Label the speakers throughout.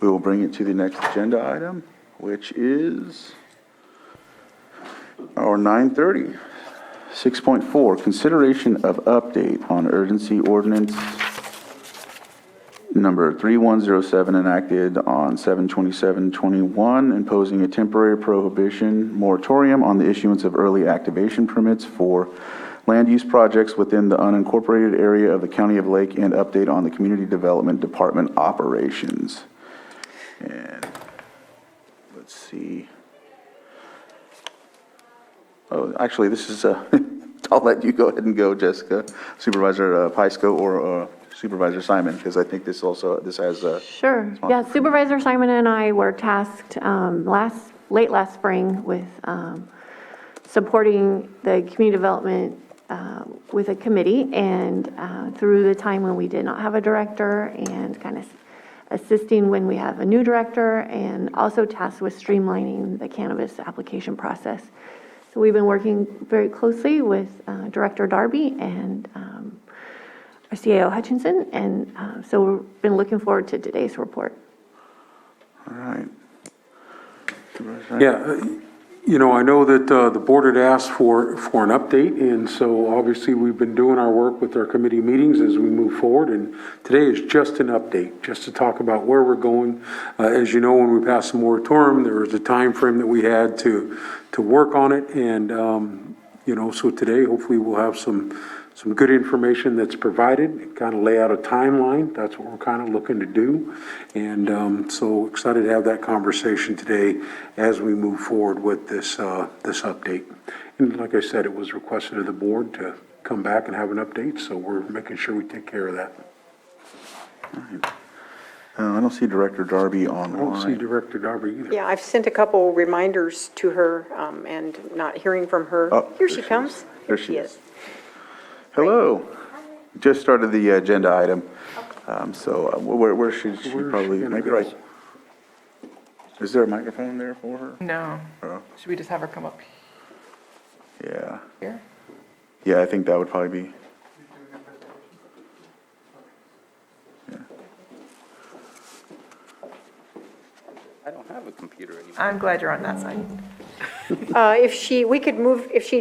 Speaker 1: We will bring it to the next agenda item, which is our 9:30. 6.4, consideration of update on urgency ordinance number 3107 enacted on 7/27/21, imposing a temporary prohibition moratorium on the issuance of early activation permits for land use projects within the unincorporated area of the County of Lake, and update on the Community Development Department operations. And let's see. Oh, actually, this is, I'll let you go ahead and go, Jessica, Supervisor Pysko or Supervisor Simon, because I think this has
Speaker 2: Sure. Yeah, Supervisor Simon and I were tasked late last spring with supporting the community development with a committee, and through the time when we did not have a director, and kind of assisting when we have a new director, and also tasked with streamlining the cannabis application process. So we've been working very closely with Director Darby and our CAO Hutchinson, and so we've been looking forward to today's report.
Speaker 1: all right.
Speaker 3: Yeah, you know, I know that the board had asked for an update, and so obviously we've been doing our work with our committee meetings as we move forward, and today is just an update, just to talk about where we're going. As you know, when we passed the moratorium, there was a time frame that we had to work on it, and you know, so today hopefully we'll have some good information that's provided, kind of lay out a timeline. That's what we're kind of looking to do. And so excited to have that conversation today as we move forward with this update. And like I said, it was requested of the board to come back and have an update, so we're making sure we take care of that.
Speaker 1: All right. I don't see Director Darby online.
Speaker 3: I don't see Director Darby either.
Speaker 4: Yeah, I've sent a couple reminders to her, and not hearing from her.
Speaker 1: Oh,
Speaker 4: Here she comes.
Speaker 1: There she is. Hello. Just started the agenda item. So where should she probably, maybe right? Is there a microphone there for her?
Speaker 5: No.
Speaker 1: Oh,
Speaker 5: Should we just have her come up
Speaker 1: yeah.
Speaker 5: here?
Speaker 1: Yeah, I think that would probably be. Yeah.
Speaker 6: I don't have a computer anymore.
Speaker 5: I'm glad you're on that side.
Speaker 4: If she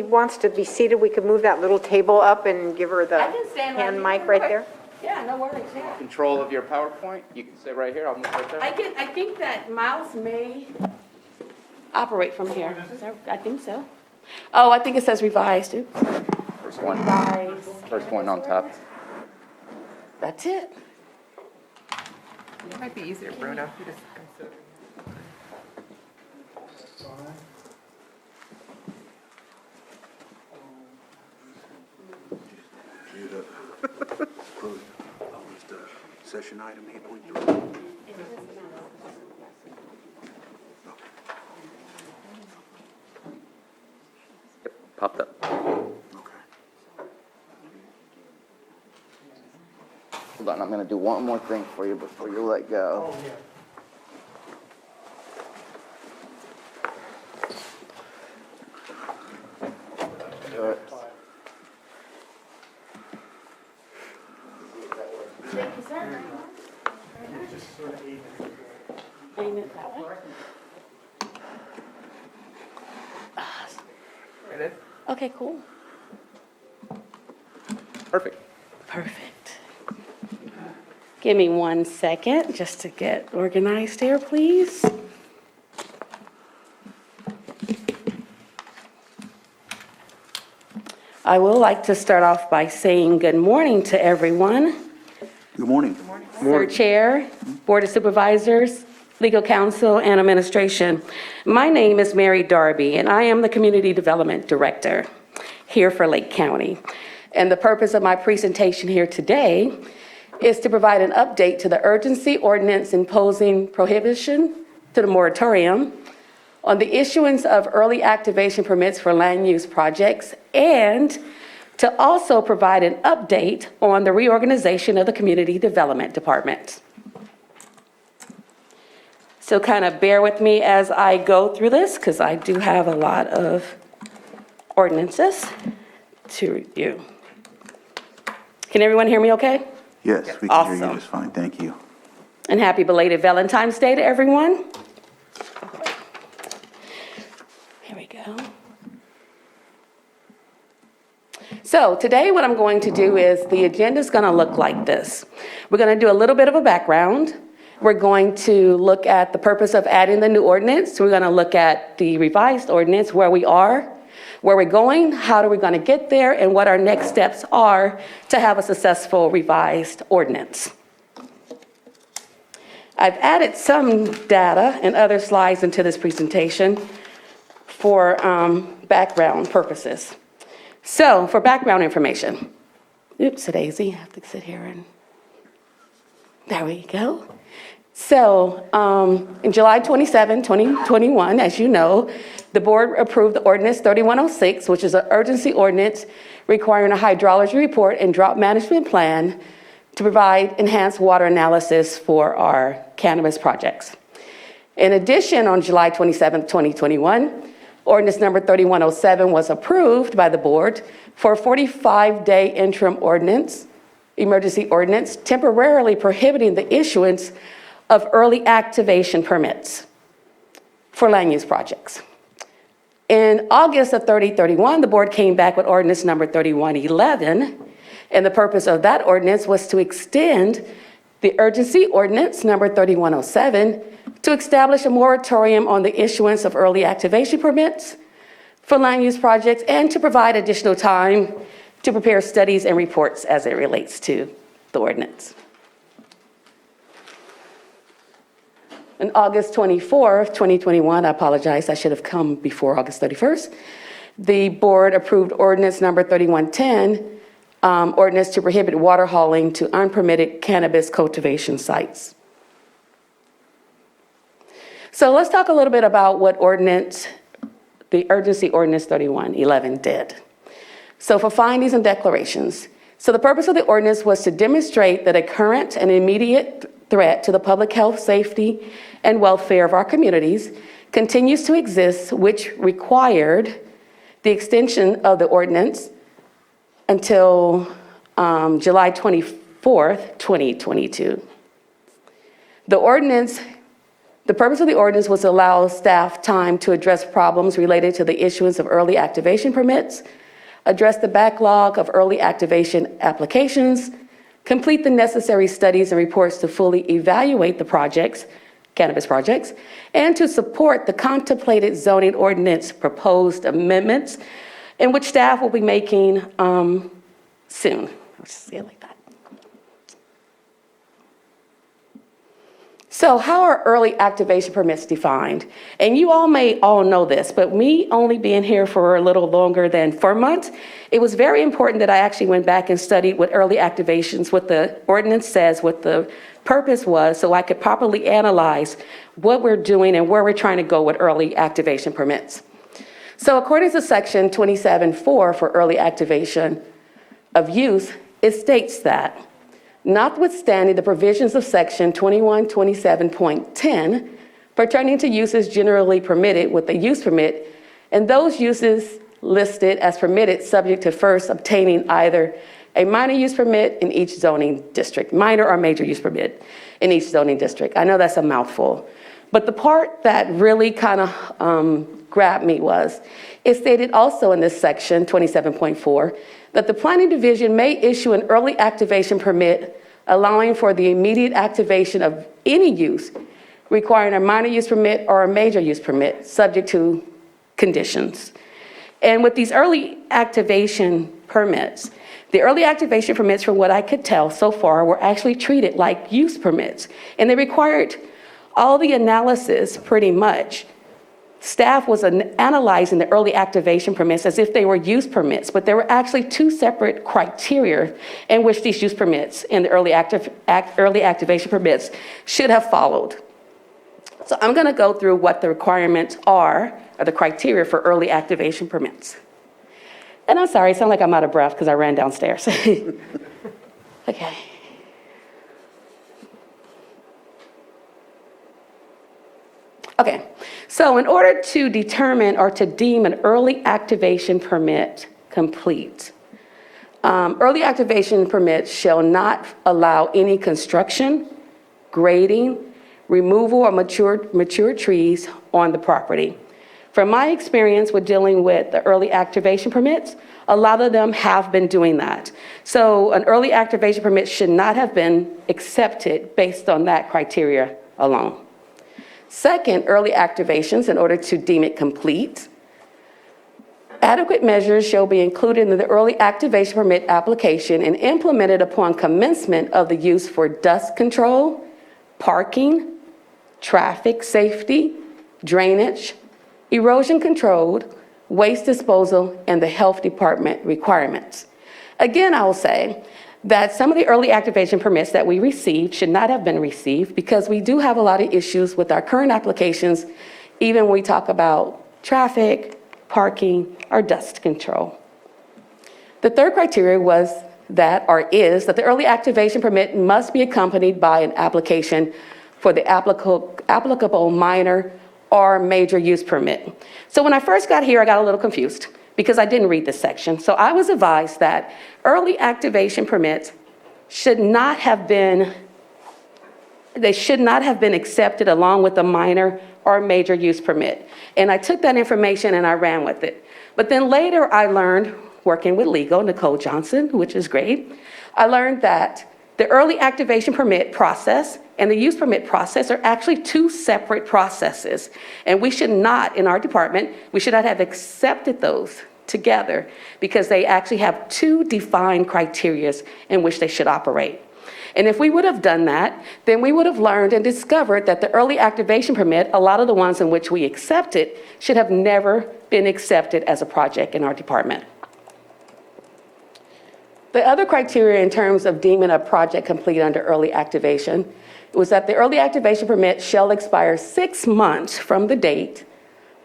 Speaker 4: wants to be seated, we could move that little table up and give her the
Speaker 7: I can stand right
Speaker 4: hand
Speaker 7: here
Speaker 4: mic
Speaker 7: real
Speaker 4: right
Speaker 7: quick.
Speaker 4: there.
Speaker 7: Yeah, no worries, yeah.
Speaker 6: Control of your PowerPoint, you can sit right here, I'll move right there.
Speaker 7: I think that Miles may operate from here. I think so. Oh, I think it says revised, oops.
Speaker 6: First one,
Speaker 7: Revised.
Speaker 6: first one on top.
Speaker 7: That's it.
Speaker 5: It might be easier, Bruno, if you just consider.
Speaker 1: Session item 8.3.
Speaker 6: Yep, popped up. Hold on, I'm gonna do one more thing for you before you let go. Do it.
Speaker 7: Thank you, sir. Aim it that way.
Speaker 5: Ready?
Speaker 7: Okay, cool.
Speaker 6: Perfect.
Speaker 7: Perfect. Give me 1 second just to get organized here, please. I would like to start off by saying good morning to everyone.
Speaker 1: Good morning.
Speaker 7: Sir Chair, Board of Supervisors, Legal Counsel, and Administration. My name is Mary Darby, and I am the Community Development Director here for Lake County. And the purpose of my presentation here today is to provide an update to the urgency ordinance imposing prohibition to the moratorium on the issuance of early activation permits for land use projects, and to also provide an update on the reorganization of the Community Development Department. So kind of bear with me as I go through this, because I do have a lot of ordinances to review. Can everyone hear me okay?
Speaker 1: Yes, we can hear you
Speaker 7: Awesome.
Speaker 1: just fine. Thank you.
Speaker 7: And happy belated Valentine's Day to everyone. Here we go. So today what I'm going to do is the agenda is going to look like this. We're going to do a little bit of a background. We're going to look at the purpose of adding the new ordinance. We're going to look at the revised ordinance, where we are, where we're going, how are we going to get there, and what our next steps are to have a successful revised ordinance. I've added some data and other slides into this presentation for background purposes. So for background information, oops, a daisy, I have to sit here and, there we go. So in July 27, 2021, as you know, the board approved the Ordinance 3106, which is an urgency ordinance requiring a hydrology report and drought management plan to provide enhanced water analysis for our cannabis projects. In addition, on July 27, 2021, Ordinance number 3107 was approved by the board for a 45-day interim ordinance, emergency ordinance, temporarily prohibiting the issuance of early activation permits for land use projects. In August of 2031, the board came back with Ordinance number 3111, and the purpose of that ordinance was to extend the urgency ordinance number 3107 to establish a moratorium on the issuance of early activation permits for land use projects and to provide additional time to prepare studies and reports as it relates to the ordinance. On August 24th, 2021, I apologize, I should have come before August 31st, the board approved Ordinance number 3110, ordinance to prohibit water hauling to unpermitted cannabis cultivation sites. So let's talk a little bit about what ordinance, the urgency ordinance 3111 did. So for findings and declarations. So the purpose of the ordinance was to demonstrate that a current and immediate threat to the public health, safety, and welfare of our communities continues to exist, which required the extension of the ordinance until July 24th, 2022. The purpose of the ordinance was to allow staff time to address problems related to the issuance of early activation permits, address the backlog of early activation applications, complete the necessary studies and reports to fully evaluate the projects, cannabis projects, and to support the contemplated zoning ordinance proposed amendments, in which staff will be making soon. Let's see it like that. So how are early activation permits defined? And you all may all know this, but me only being here for a little longer than 4 months, it was very important that I actually went back and studied what early activations, what the ordinance says, what the purpose was, so I could properly analyze what we're doing and where we're trying to go with early activation permits. So according to section 27.4 for early activation of use, it states that notwithstanding the provisions of section 2127.10 pertaining to uses generally permitted with a use permit, and those uses listed as permitted subject to first obtaining either a minor use permit in each zoning district, minor or major use permit in each zoning district. I know that's a mouthful, but the part that really kind of grabbed me was, it stated also in this section 27.4 that the planning division may issue an early activation permit allowing for the immediate activation of any use requiring a minor use permit or a major use permit subject to conditions. And with these early activation permits, the early activation permits, from what I could tell so far, were actually treated like use permits, and they required all the analysis pretty much. Staff was analyzing the early activation permits as if they were use permits, but there were actually two separate criteria in which these use permits and the early activation permits should have followed. So I'm going to go through what the requirements are, or the criteria for early activation permits. And I'm sorry, I sound like I'm out of breath because I ran downstairs. Okay. Okay, so in order to determine or to deem an early activation permit complete, early activation permits shall not allow any construction, grading, removal of mature trees on the property. From my experience with dealing with the early activation permits, a lot of them have been doing that. So an early activation permit should not have been accepted based on that criteria alone. Second, early activations, in order to deem it complete, adequate measures shall be included in the early activation permit application and implemented upon commencement of the use for dust control, parking, traffic safety, drainage, erosion control, waste disposal, and the health department requirements. Again, I will say that some of the early activation permits that we received should not have been received because we do have a lot of issues with our current applications, even when we talk about traffic, parking, or dust control. The third criteria was that, or is, that the early activation permit must be accompanied by an application for the applicable minor or major use permit. So when I first got here, I got a little confused because I didn't read this section. So I was advised that early activation permits should not have been accepted along with a minor or major use permit. And I took that information and I ran with it. But then later I learned, working with legal, Nicole Johnson, which is great, I learned that the early activation permit process and the use permit process are actually two separate processes. And we should not, in our department, we should not have accepted those together because they actually have two defined criteria in which they should operate. And if we would have done that, then we would have learned and discovered that the early activation permit, a lot of the ones in which we accepted, should have never been accepted as a project in our department. The other criteria in terms of deeming a project complete under early activation was that the early activation permit shall expire 6 months from the date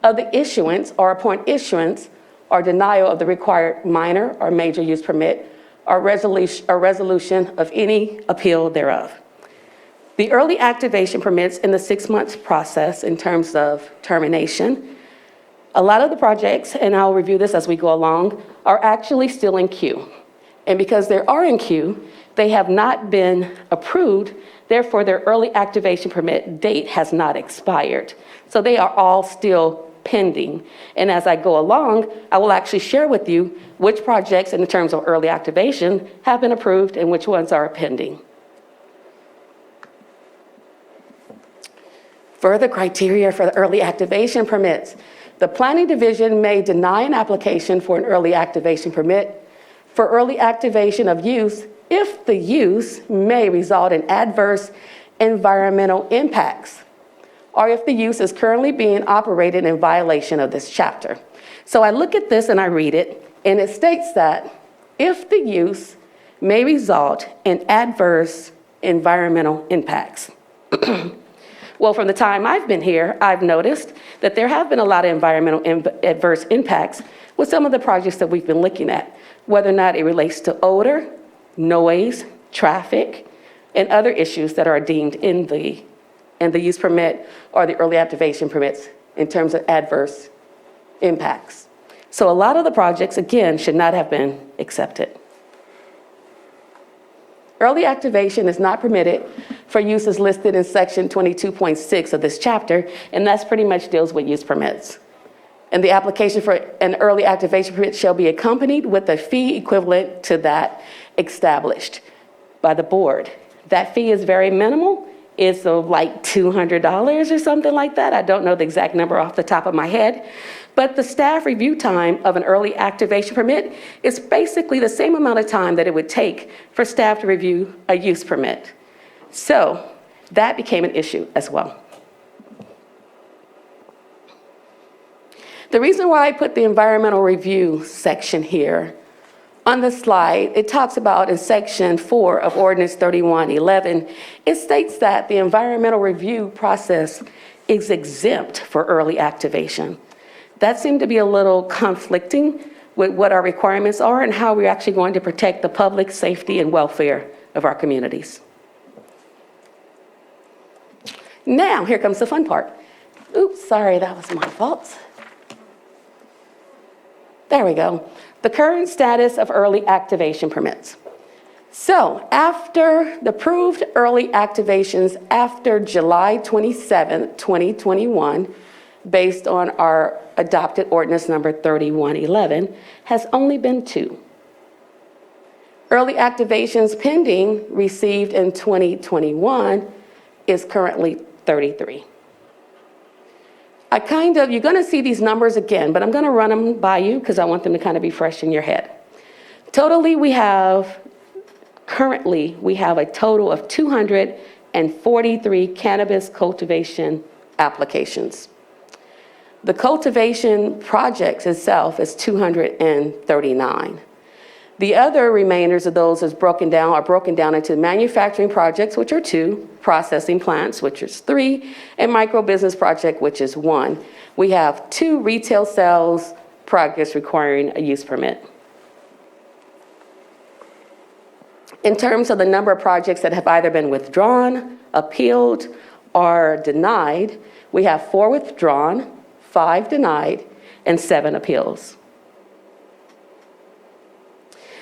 Speaker 7: of the issuance or upon issuance or denial of the required minor or major use permit or resolution of any appeal thereof. The early activation permits in the 6 months process in terms of termination, a lot of the projects, and I'll review this as we go along, are actually still in queue. And because they are in queue, they have not been approved, therefore their early activation permit date has not expired. So they are all still pending. And as I go along, I will actually share with you which projects in terms of early activation have been approved and which ones are pending. Further criteria for the early activation permits. The planning division may deny an application for an early activation permit for early activation of use if the use may result in adverse environmental impacts, or if the use is currently being operated in violation of this chapter. So I look at this and I read it, and it states that if the use may result in adverse environmental impacts. Well, from the time I've been here, I've noticed that there have been a lot of environmental adverse impacts with some of the projects that we've been looking at, whether or not it relates to odor, noise, traffic, and other issues that are deemed in the use permit or the early activation permits in terms of adverse impacts. So a lot of the projects, again, should not have been accepted. Early activation is not permitted for uses listed in section 22.6 of this chapter, and that's pretty much deals with use permits. And the application for an early activation permit shall be accompanied with a fee equivalent to that established by the board. That fee is very minimal. It's like $200 or something like that. I don't know the exact number off the top of my head. But the staff review time of an early activation permit is basically the same amount of time that it would take for staff to review a use permit. So that became an issue as well. The reason why I put the environmental review section here on the slide, it talks about in section 4 of Ordinance 3111, it states that the environmental review process is exempt for early activation. That seemed to be a little conflicting with what our requirements are and how we're actually going to protect the public safety and welfare of our communities. Now, here comes the fun part. Oops, sorry, that was my fault. There we go. The current status of early activation permits. So after the approved early activations after July 27, 2021, based on our adopted ordinance number 3111, has only been 2. Early activations pending received in 2021 is currently 33. You're going to see these numbers again, but I'm going to run them by you because I want them to kind of be fresh in your head. Totally, currently, we have a total of 243 cannabis cultivation applications. The cultivation projects itself is 239. The other remainders of those are broken down into manufacturing projects, which are 2, processing plants, which is 3, and micro business project, which is 1. We have 2 retail sales projects requiring a use permit. In terms of the number of projects that have either been withdrawn, appealed, or denied, we have 4 withdrawn, 5 denied, and 7 appeals.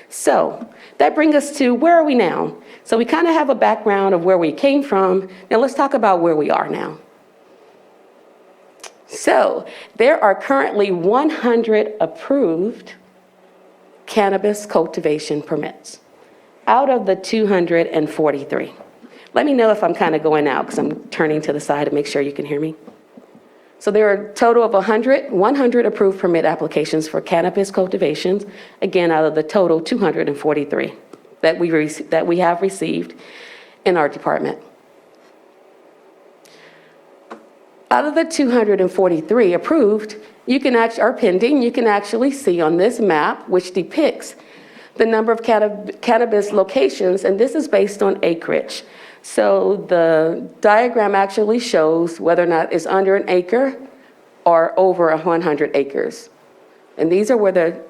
Speaker 7: So that brings us to where are we now? So we kind of have a background of where we came from. Now let's talk about where we are now. So there are currently 100 approved cannabis cultivation permits out of the 243. Let me know if I'm kind of going out because I'm turning to the side to make sure you can hear me. So there are a total of 100 approved permit applications for cannabis cultivations, again, out of the total 243 that we have received in our department. Out of the 243 approved, are pending, you can actually see on this map, which depicts the number of cannabis locations, and this is based on acreage. So the diagram actually shows whether or not it's under an acre or over 100 acres. And these are where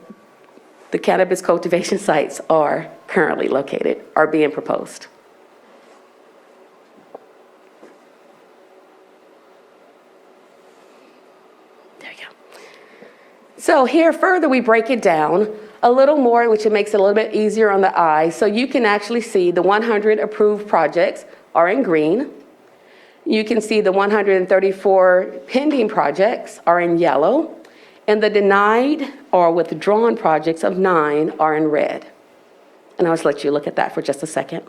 Speaker 7: the cannabis cultivation sites are currently located, are being proposed. There you go. So here further we break it down a little more, which it makes it a little bit easier on the eye. So you can actually see the 100 approved projects are in green. You can see the 134 pending projects are in yellow, and the denied or withdrawn projects of 9 are in red. And I'll just let you look at that for just a second.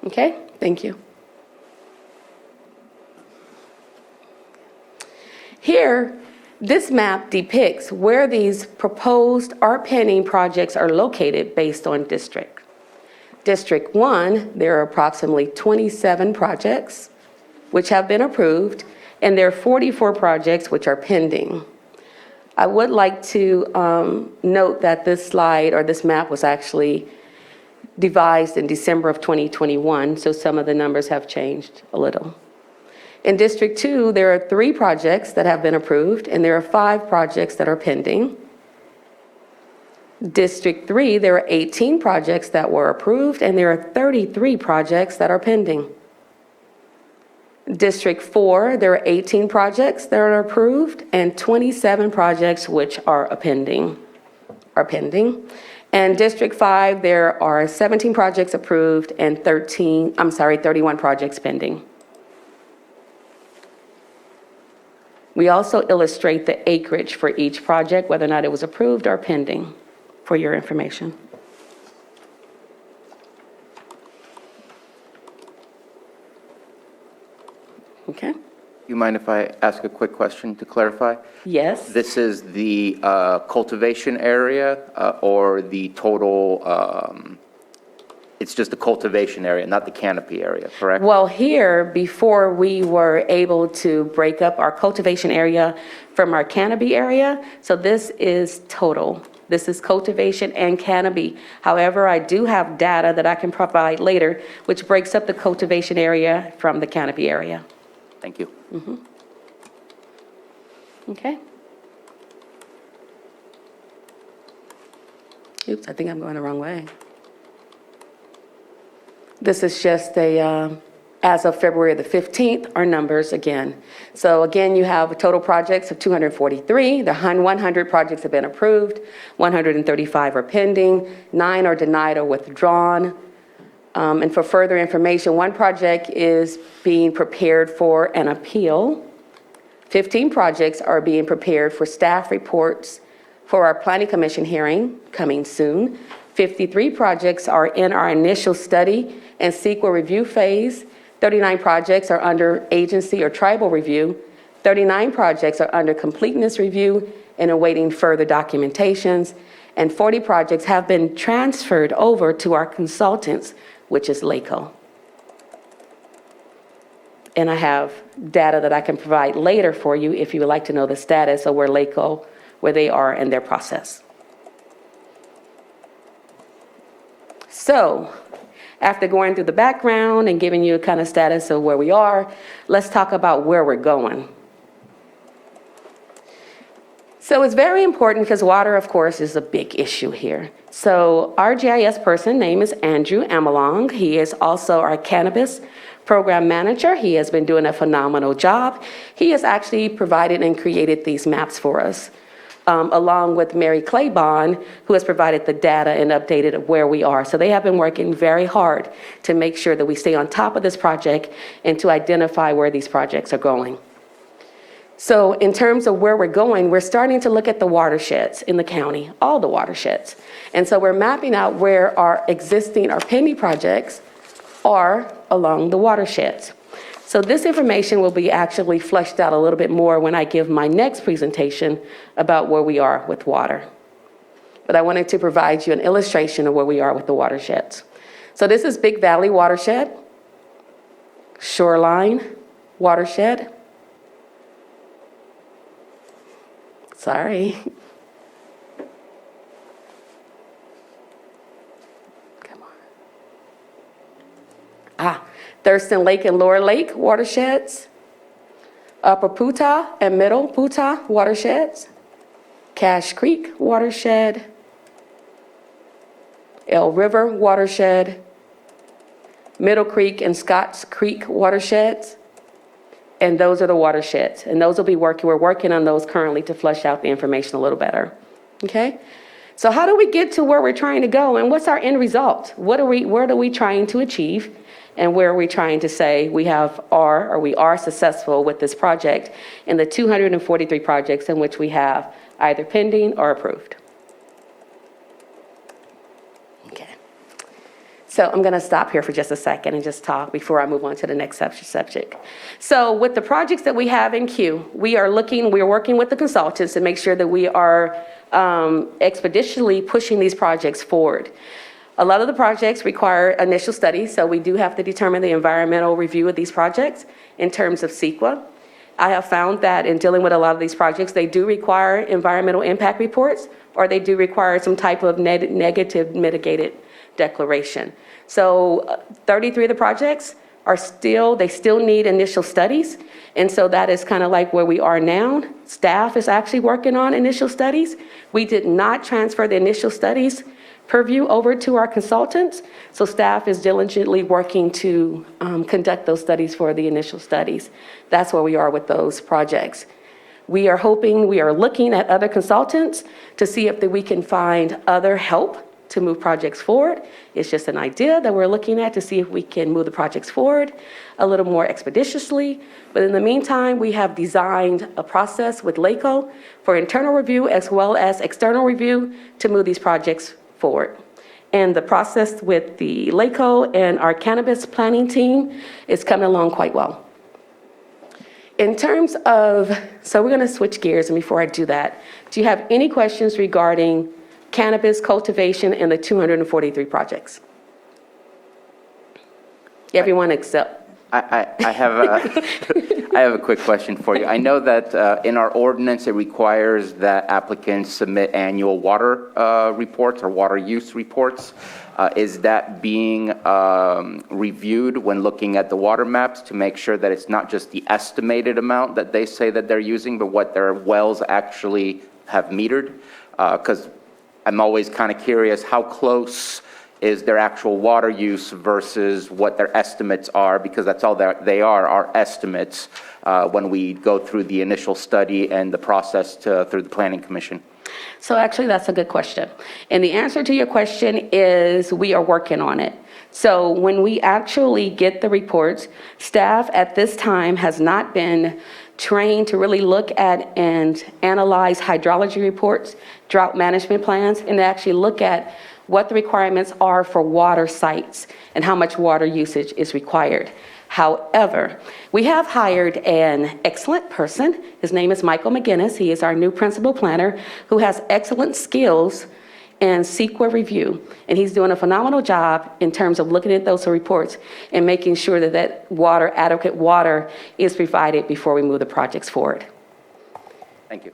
Speaker 7: Okay, thank you. Here, this map depicts where these proposed or pending projects are located based on district. District 1, there are approximately 27 projects which have been approved, and there are 44 projects which are pending. I would like to note that this slide or this map was actually devised in December of 2021, so some of the numbers have changed a little. In District 2, there are 3 projects that have been approved, and there are 5 projects that are pending. District 3, there are 18 projects that were approved, and there are 33 projects that are pending. District 4, there are 18 projects that are approved, and 27 projects which are pending. And District 5, there are 17 projects approved and 31 projects pending. We also illustrate the acreage for each project, whether or not it was approved or pending, for your information. Okay?
Speaker 6: You mind if I ask a quick question to clarify?
Speaker 7: Yes?
Speaker 6: This is the cultivation area or the total, it's just the cultivation area, not the canopy area, correct?
Speaker 7: Well, here, before we were able to break up our cultivation area from our canopy area, so this is total. This is cultivation and canopy. However, I do have data that I can provide later, which breaks up the cultivation area from the canopy area.
Speaker 6: Thank you.
Speaker 7: Okay? Oops, I think I'm going the wrong way. This is just as of February the 15th, our numbers again. So again, you have total projects of 243. The 100 projects have been approved, 135 are pending, 9 are denied or withdrawn. And for further information, one project is being prepared for an appeal. 15 projects are being prepared for staff reports for our Planning Commission hearing coming soon. 53 projects are in our initial study and CEQA review phase. 39 projects are under agency or tribal review. 39 projects are under completeness review and awaiting further documentations. And 40 projects have been transferred over to our consultants, which is LACO. And I have data that I can provide later for you if you would like to know the status of where LACO, where they are in their process. So, after going through the background and giving you a kind of status of where we are, let's talk about where we're going. So it's very important because water, of course, is a big issue here. So our GIS person name is Andrew Amalong. He is also our cannabis program manager. He has been doing a phenomenal job. He has actually provided and created these maps for us, along with Mary Claiborne, who has provided the data and updated where we are. So they have been working very hard to make sure that we stay on top of this project and to identify where these projects are going. So in terms of where we're going, we're starting to look at the watersheds in the county, all the watersheds. And so we're mapping out where our existing, our pending projects are along the watersheds. So this information will be actually fleshed out a little bit more when I give my next presentation about where we are with water. But I wanted to provide you an illustration of where we are with the watersheds. So this is Big Valley Watershed, Shoreline Watershed. Sorry. Come on. Thurston Lake and Lower Lake watersheds. Upper Putah and Middle Putah watersheds. Cache Creek watershed. Elk River watershed. Middle Creek and Scotts Creek watersheds. And those are the watersheds. And those will be we're working on those currently to flesh out the information a little better. Okay? So how do we get to where we're trying to go? And what's our end result? Where are we trying to achieve? And where are we trying to say we are successful with this project in the 243 projects in which we have either pending or approved? Okay. So I'm going to stop here for just a second and just talk before I move on to the next subject. So with the projects that we have in queue, we are working with the consultants to make sure that we are expeditiously pushing these projects forward. A lot of the projects require initial studies, so we do have to determine the environmental review of these projects in terms of CEQA. I have found that in dealing with a lot of these projects, they do require environmental impact reports, or they do require some type of negative mitigated declaration. So 33 of the projects they still need initial studies. And so that is kind of like where we are now. Staff is actually working on initial studies. We did not transfer the initial studies purview over to our consultants. So staff is diligently working to conduct those studies for the initial studies. That's where we are with those projects. We are looking at other consultants to see if we can find other help to move projects forward. It's just an idea that we're looking at to see if we can move the projects forward a little more expeditiously. But in the meantime, we have designed a process with LACO for internal review as well as external review to move these projects forward. And the process with the LACO and our cannabis planning team is coming along quite well. In terms of, so we're going to switch gears, and before I do that, do you have any questions regarding cannabis cultivation and the 243 projects? Everyone except.
Speaker 6: I have a quick question for you. I know that in our ordinance, it requires that applicants submit annual water reports or water use reports. Is that being reviewed when looking at the water maps to make sure that it's not just the estimated amount that they say that they're using, but what their wells actually have metered? Because I'm always kind of curious how close is their actual water use versus what their estimates are, because that's all they are estimates when we go through the initial study and the process through the Planning Commission.
Speaker 7: So actually, that's a good question. And the answer to your question is we are working on it. So when we actually get the reports, staff at this time has not been trained to really look at and analyze hydrology reports, drought management plans, and to actually look at what the requirements are for water sites and how much water usage is required. However, we have hired an excellent person. His name is Michael McGinnis. He is our new principal planner who has excellent skills in CEQA review. And he's doing a phenomenal job in terms of looking at those reports and making sure that adequate water is provided before we move the projects forward.
Speaker 6: Thank you.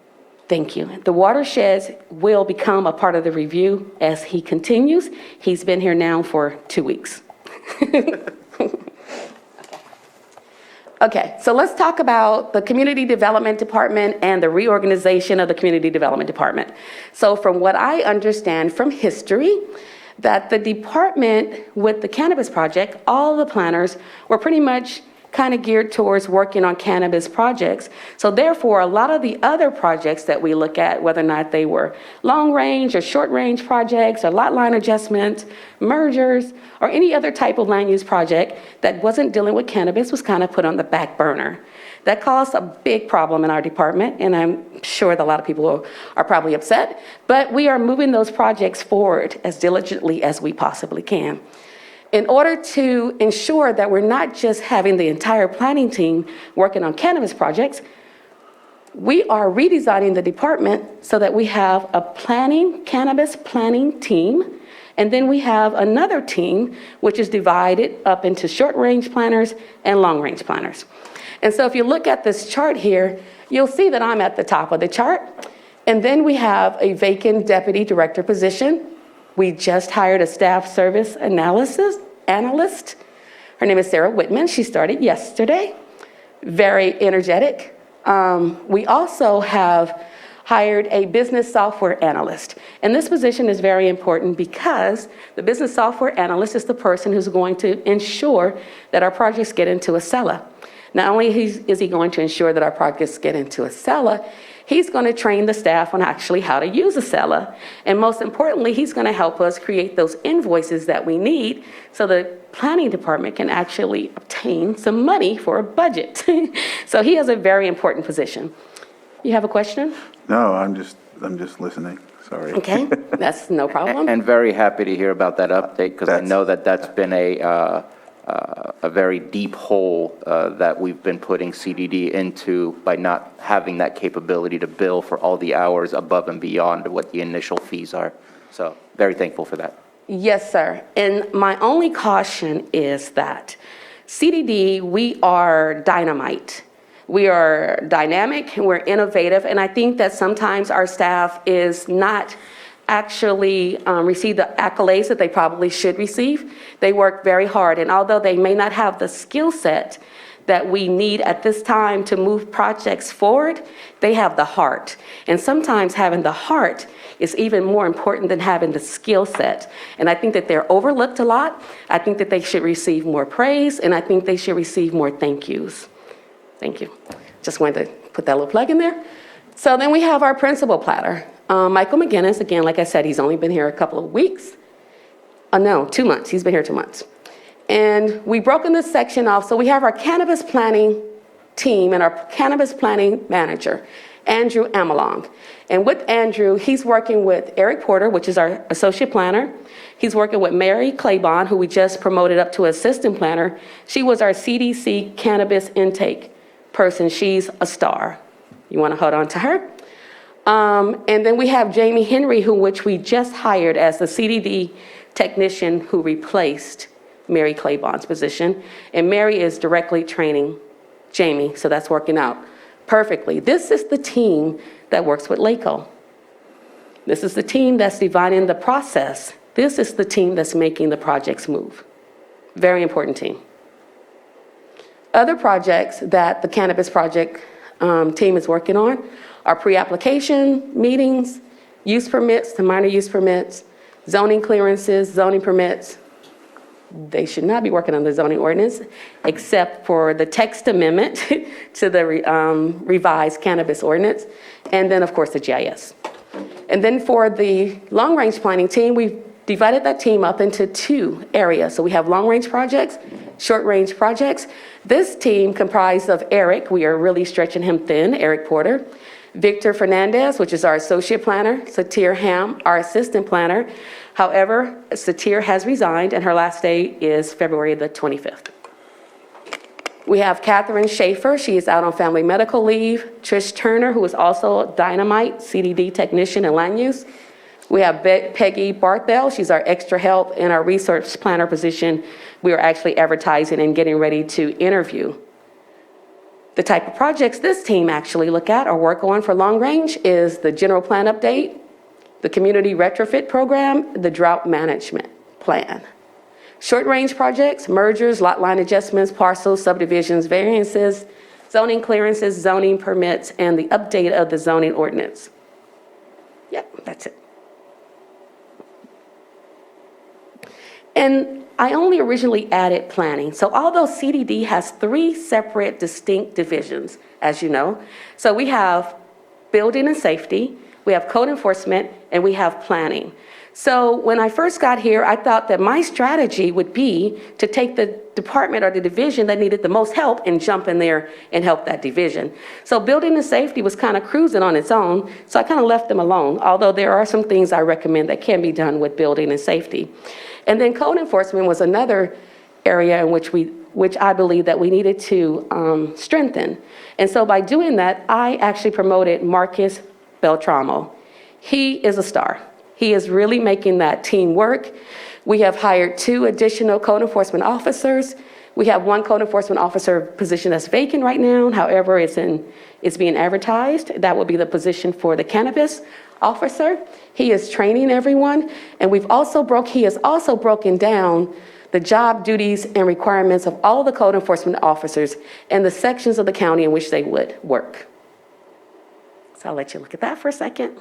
Speaker 7: Thank you. The watersheds will become a part of the review as he continues. He's been here now for 2 weeks. Okay, so let's talk about the Community Development Department and the reorganization of the Community Development Department. So from what I understand from history, that the department with the cannabis project, all the planners were pretty much kind of geared towards working on cannabis projects. So therefore, a lot of the other projects that we look at, whether or not they were long-range or short-range projects or lot line adjustments, mergers, or any other type of land use project that wasn't dealing with cannabis was kind of put on the back burner. That caused a big problem in our department, and I'm sure that a lot of people are probably upset, but we are moving those projects forward as diligently as we possibly can. In order to ensure that we're not just having the entire planning team working on cannabis projects, we are redesigning the department so that we have a cannabis planning team, and then we have another team which is divided up into short-range planners and long-range planners. And so if you look at this chart here, you'll see that I'm at the top of the chart, and then we have a vacant deputy director position. We just hired a staff service analyst. Her name is Sarah Whitman. She started yesterday. Very energetic. We also have hired a business software analyst. And this position is very important because the business software analyst is the person who's going to ensure that our projects get into a SELA. Not only is he going to ensure that our projects get into a SELA, he's going to train the staff on actually how to use a SELA. And most importantly, he's going to help us create those invoices that we need so the planning department can actually obtain some money for a budget. So he has a very important position. You have a question?
Speaker 1: No, I'm just listening. Sorry.
Speaker 7: Okay, that's no problem.
Speaker 6: And very happy to hear about that update, because I know that that's been a very deep hole that we've been putting CDD into by not having that capability to bill for all the hours above and beyond what the initial fees are. So very thankful for that.
Speaker 7: Yes, sir. And my only caution is that CDD, we are dynamite. We are dynamic, we're innovative, and I think that sometimes our staff is not actually receive the accolades that they probably should receive. They work very hard, and although they may not have the skill set that we need at this time to move projects forward, they have the heart. And sometimes having the heart is even more important than having the skill set. And I think that they're overlooked a lot. I think that they should receive more praise, and I think they should receive more thank yous. Thank you. Just wanted to put that little plug in there. So then we have our principal planner. Michael McGinnis, again, like I said, he's only been here a couple of weeks. No, 2 months. He's been here 2 months. And we've broken this section off. So we have our cannabis planning team and our cannabis planning manager, Andrew Amalong. And with Andrew, he's working with Eric Porter, which is our associate planner. He's working with Mary Claiborne, who we just promoted up to assistant planner. She was our CDC cannabis intake person. She's a star. You want to hold on to her? And then we have Jamie Henry, which we just hired as the CDD technician who replaced Mary Claiborne's position. And Mary is directly training Jamie, so that's working out perfectly. This is the team that works with LACO. This is the team that's dividing the process. This is the team that's making the projects move. Very important team. Other projects that the cannabis project team is working on are pre-application meetings, use permits, the minor use permits, zoning clearances, zoning permits. They should not be working on the zoning ordinance, except for the text amendment to the revised cannabis ordinance, and then, of course, the GIS. And then for the long-range planning team, we've divided that team up into 2 areas. So we have long-range projects, short-range projects. This team comprised of Eric, we are really stretching him thin, Eric Porter, Victor Fernandez, which is our associate planner, Satir Ham, our assistant planner. However, Satir has resigned, and her last day is February the 25th. We have Catherine Schaefer, she is out on family medical leave. Trish Turner, who is also a Dynamite CDD technician in land use. We have Peggy Barthel, she's our extra help in our research planner position. We are actually advertising and getting ready to interview. The type of projects this team actually look at or work on for long range is the general plan update, the community retrofit program, the drought management plan. Short-range projects, mergers, lot line adjustments, parcels, subdivisions, variances, zoning clearances, zoning permits, and the update of the zoning ordinance. Yep, that's it. And I only originally added planning. So although CDD has 3 separate distinct divisions, as you know, so we have building and safety, we have code enforcement, and we have planning. So when I first got here, I thought that my strategy would be to take the department or the division that needed the most help and jump in there and help that division. So building and safety was kind of cruising on its own, so I kind of left them alone, although there are some things I recommend that can be done with building and safety. And then code enforcement was another area in which I believe that we needed to strengthen. And so by doing that, I actually promoted Marcus Beltramo. He is a star. He is really making that team work. We have hired 2 additional code enforcement officers. We have 1 code enforcement officer position that's vacant right now. However, it's being advertised. That will be the position for the cannabis officer. He is training everyone. And he has also broken down the job duties and requirements of all the code enforcement officers and the sections of the county in which they would work. So I'll let you look at that for a second.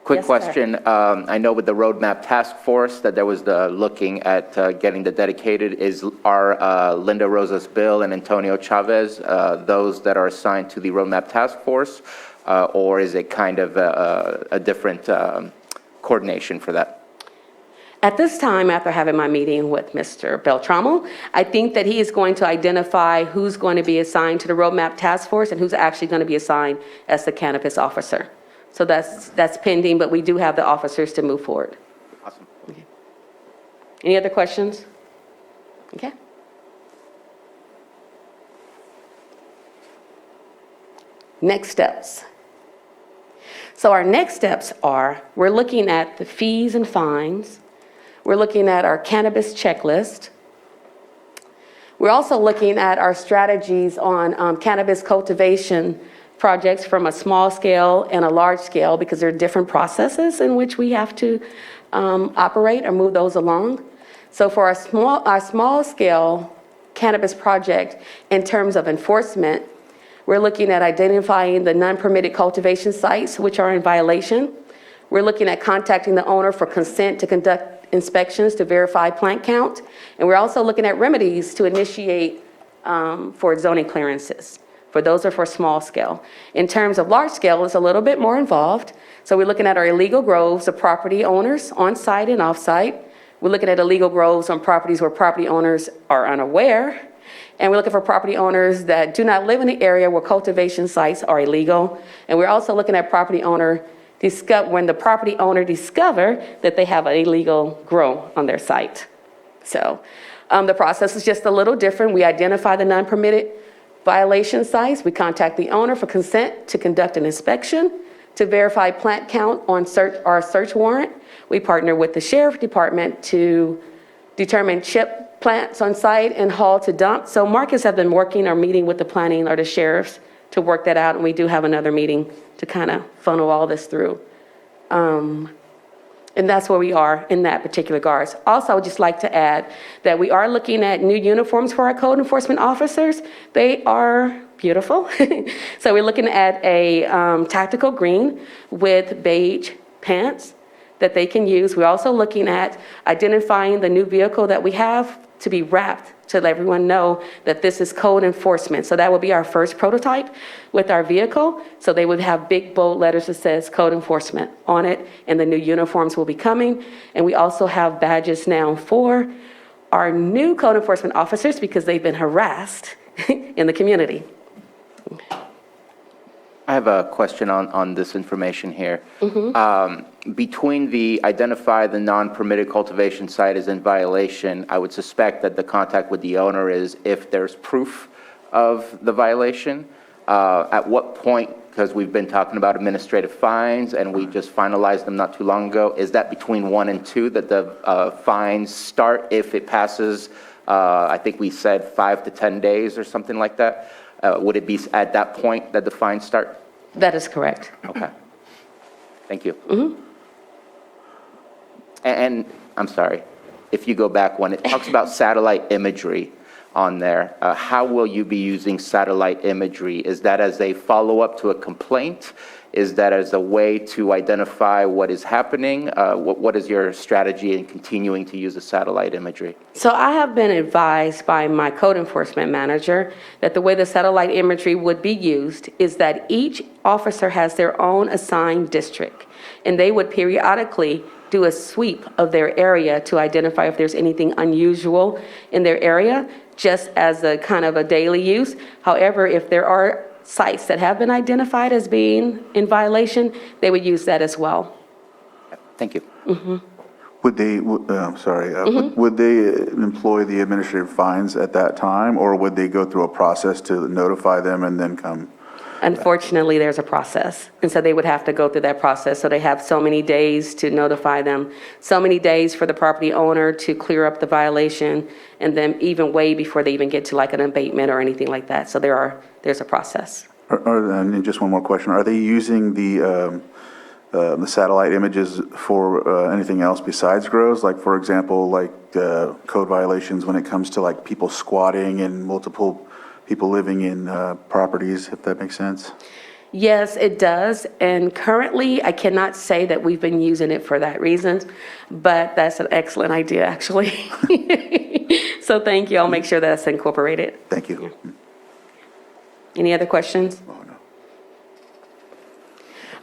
Speaker 6: Quick
Speaker 7: Yes, sir.
Speaker 6: question. I know with the roadmap task force that there was the looking at getting the dedicated. Are Linda Rosas Bill and Antonio Chavez those that are assigned to the roadmap task force, or is it kind of a different coordination for that?
Speaker 7: At this time, after having my meeting with Mr. Beltramo, I think that he is going to identify who's going to be assigned to the roadmap task force and who's actually going to be assigned as the cannabis officer. So that's pending, but we do have the officers to move forward.
Speaker 6: Awesome.
Speaker 7: Okay. Any other questions? Okay. Next steps. So our next steps are, we're looking at the fees and fines. We're looking at our cannabis checklist. We're also looking at our strategies on cannabis cultivation projects from a small scale and a large scale, because there are different processes in which we have to operate or move those along. So for our small scale cannabis project, in terms of enforcement, we're looking at identifying the non-permitted cultivation sites which are in violation. We're looking at contacting the owner for consent to conduct inspections to verify plant count. And we're also looking at remedies to initiate for zoning clearances. For those are for small scale. In terms of large scale, it's a little bit more involved. So we're looking at our illegal groves of property owners on site and off site. We're looking at illegal groves on properties where property owners are unaware. And we're looking for property owners that do not live in the area where cultivation sites are illegal. And we're also looking at when the property owner discover that they have an illegal grow on their site. So the process is just a little different. We identify the non-permitted violation sites. We contact the owner for consent to conduct an inspection, to verify plant count on our search warrant. We partner with the sheriff department to determine chip plants on site and haul to dump. So Marcus have been working or meeting with the planning or the sheriffs to work that out, and we do have another meeting to kind of funnel all this through. And that's where we are in that particular regards. Also, I would just like to add that we are looking at new uniforms for our code enforcement officers. They are beautiful. So we're looking at a tactical green with beige pants, that they can use. We're also looking at identifying the new vehicle that we have to be wrapped to let everyone know that this is code enforcement. So that will be our first prototype with our vehicle. So they would have big bold letters that says code enforcement on it, and the new uniforms will be coming. And we also have badges now for our new code enforcement officers because they've been harassed in the community.
Speaker 6: I have a question on this information here. Between the identify the non-permitted cultivation site is in violation, I would suspect that the contact with the owner is if there's proof of the violation. At what point, because we've been talking about administrative fines and we just finalized them not too long ago, is that between 1 and 2 that the fines start if it passes, I think we said 5 to 10 days or something like that? Would it be at that point that the fines start?
Speaker 7: That is correct.
Speaker 6: Okay. Thank you. And I'm sorry, if you go back one, it talks about satellite imagery on there. How will you be using satellite imagery? Is that as a follow-up to a complaint? Is that as a way to identify what is happening? What is your strategy in continuing to use the satellite imagery?
Speaker 7: So I have been advised by my code enforcement manager that the way the satellite imagery would be used is that each officer has their own assigned district, and they would periodically do a sweep of their area to identify if there's anything unusual in their area, just as a kind of a daily use. However, if there are sites that have been identified as being in violation, they would use that as well.
Speaker 6: Thank you.
Speaker 1: Would they, would they employ the administrative fines at that time, or would they go through a process to notify them and then come?
Speaker 7: Unfortunately, there's a process, and so they would have to go through that process. So they have so many days to notify them, so many days for the property owner to clear up the violation, and then even way before they even get to like an abatement or anything like that. So there's a process.
Speaker 1: And just one more question. Are they using the satellite images for anything else besides grows? Like, for example, like code violations when it comes to like people squatting and multiple people living in properties, if that makes sense?
Speaker 7: Yes, it does. And currently, I cannot say that we've been using it for that reason, but that's an excellent idea, actually. So thank you. I'll make sure that's incorporated.
Speaker 1: Thank you.
Speaker 7: Any other questions?
Speaker 1: Oh, no.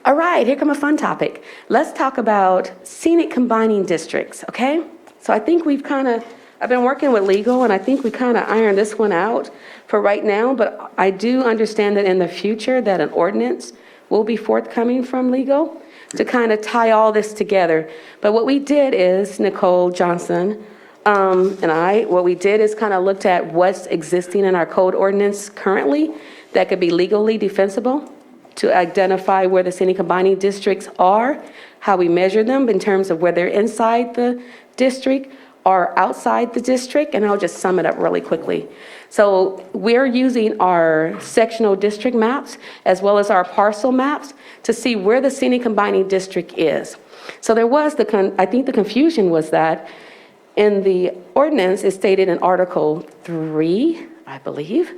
Speaker 7: All right, here come a fun topic. Let's talk about scenic combining districts, okay? So I think I've been working with legal, and I think we kind of ironed this one out for right now, but I do understand that in the future that an ordinance will be forthcoming from legal to kind of tie all this together. But what we did is, Nicole Johnson what we did is kind of looked at what's existing in our code ordinance currently that could be legally defensible to identify where the scenic combining districts are, how we measure them in terms of where they're inside the district or outside the district, and I'll just sum it up really quickly. So we're using our sectional district maps as well as our parcel maps to see where the scenic combining district is. So there was I think the confusion was that in the ordinance, it stated in Article 3, I believe,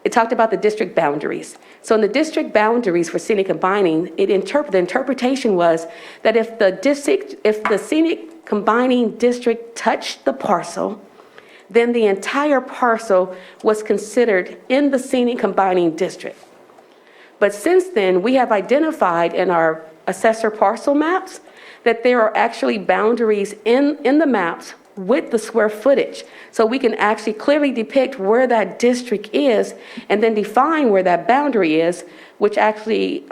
Speaker 7: it talked about the district boundaries. So in the district boundaries for scenic combining, the interpretation was that if the scenic combining district touched the parcel, then the entire parcel was considered in the scenic combining district. But since then, we have identified in our assessor parcel maps that there are actually boundaries in the maps with the square footage. So we can actually clearly depict where that district is and then define where that boundary is, which actually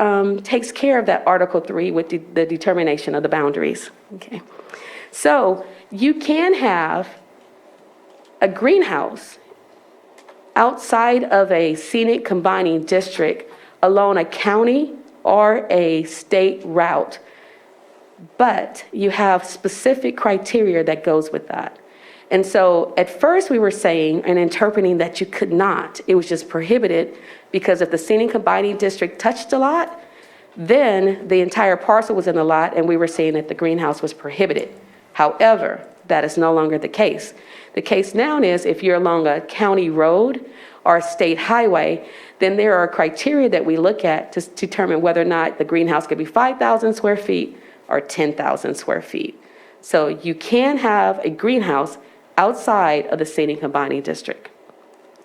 Speaker 7: takes care of that Article 3 with the determination of the boundaries. Okay. So you can have a greenhouse outside of a scenic combining district along a county or a state route, but you have specific criteria that goes with that. And so at first we were saying and interpreting that you could not, it was just prohibited, because if the scenic combining district touched a lot, then the entire parcel was in the lot, and we were saying that the greenhouse was prohibited. However, that is no longer the case. The case now is if you're along a county road or a state highway, then there are criteria that we look at to determine whether or not the greenhouse could be 5,000 square feet are 10,000 square feet. So you can have a greenhouse outside of the scenic combining district,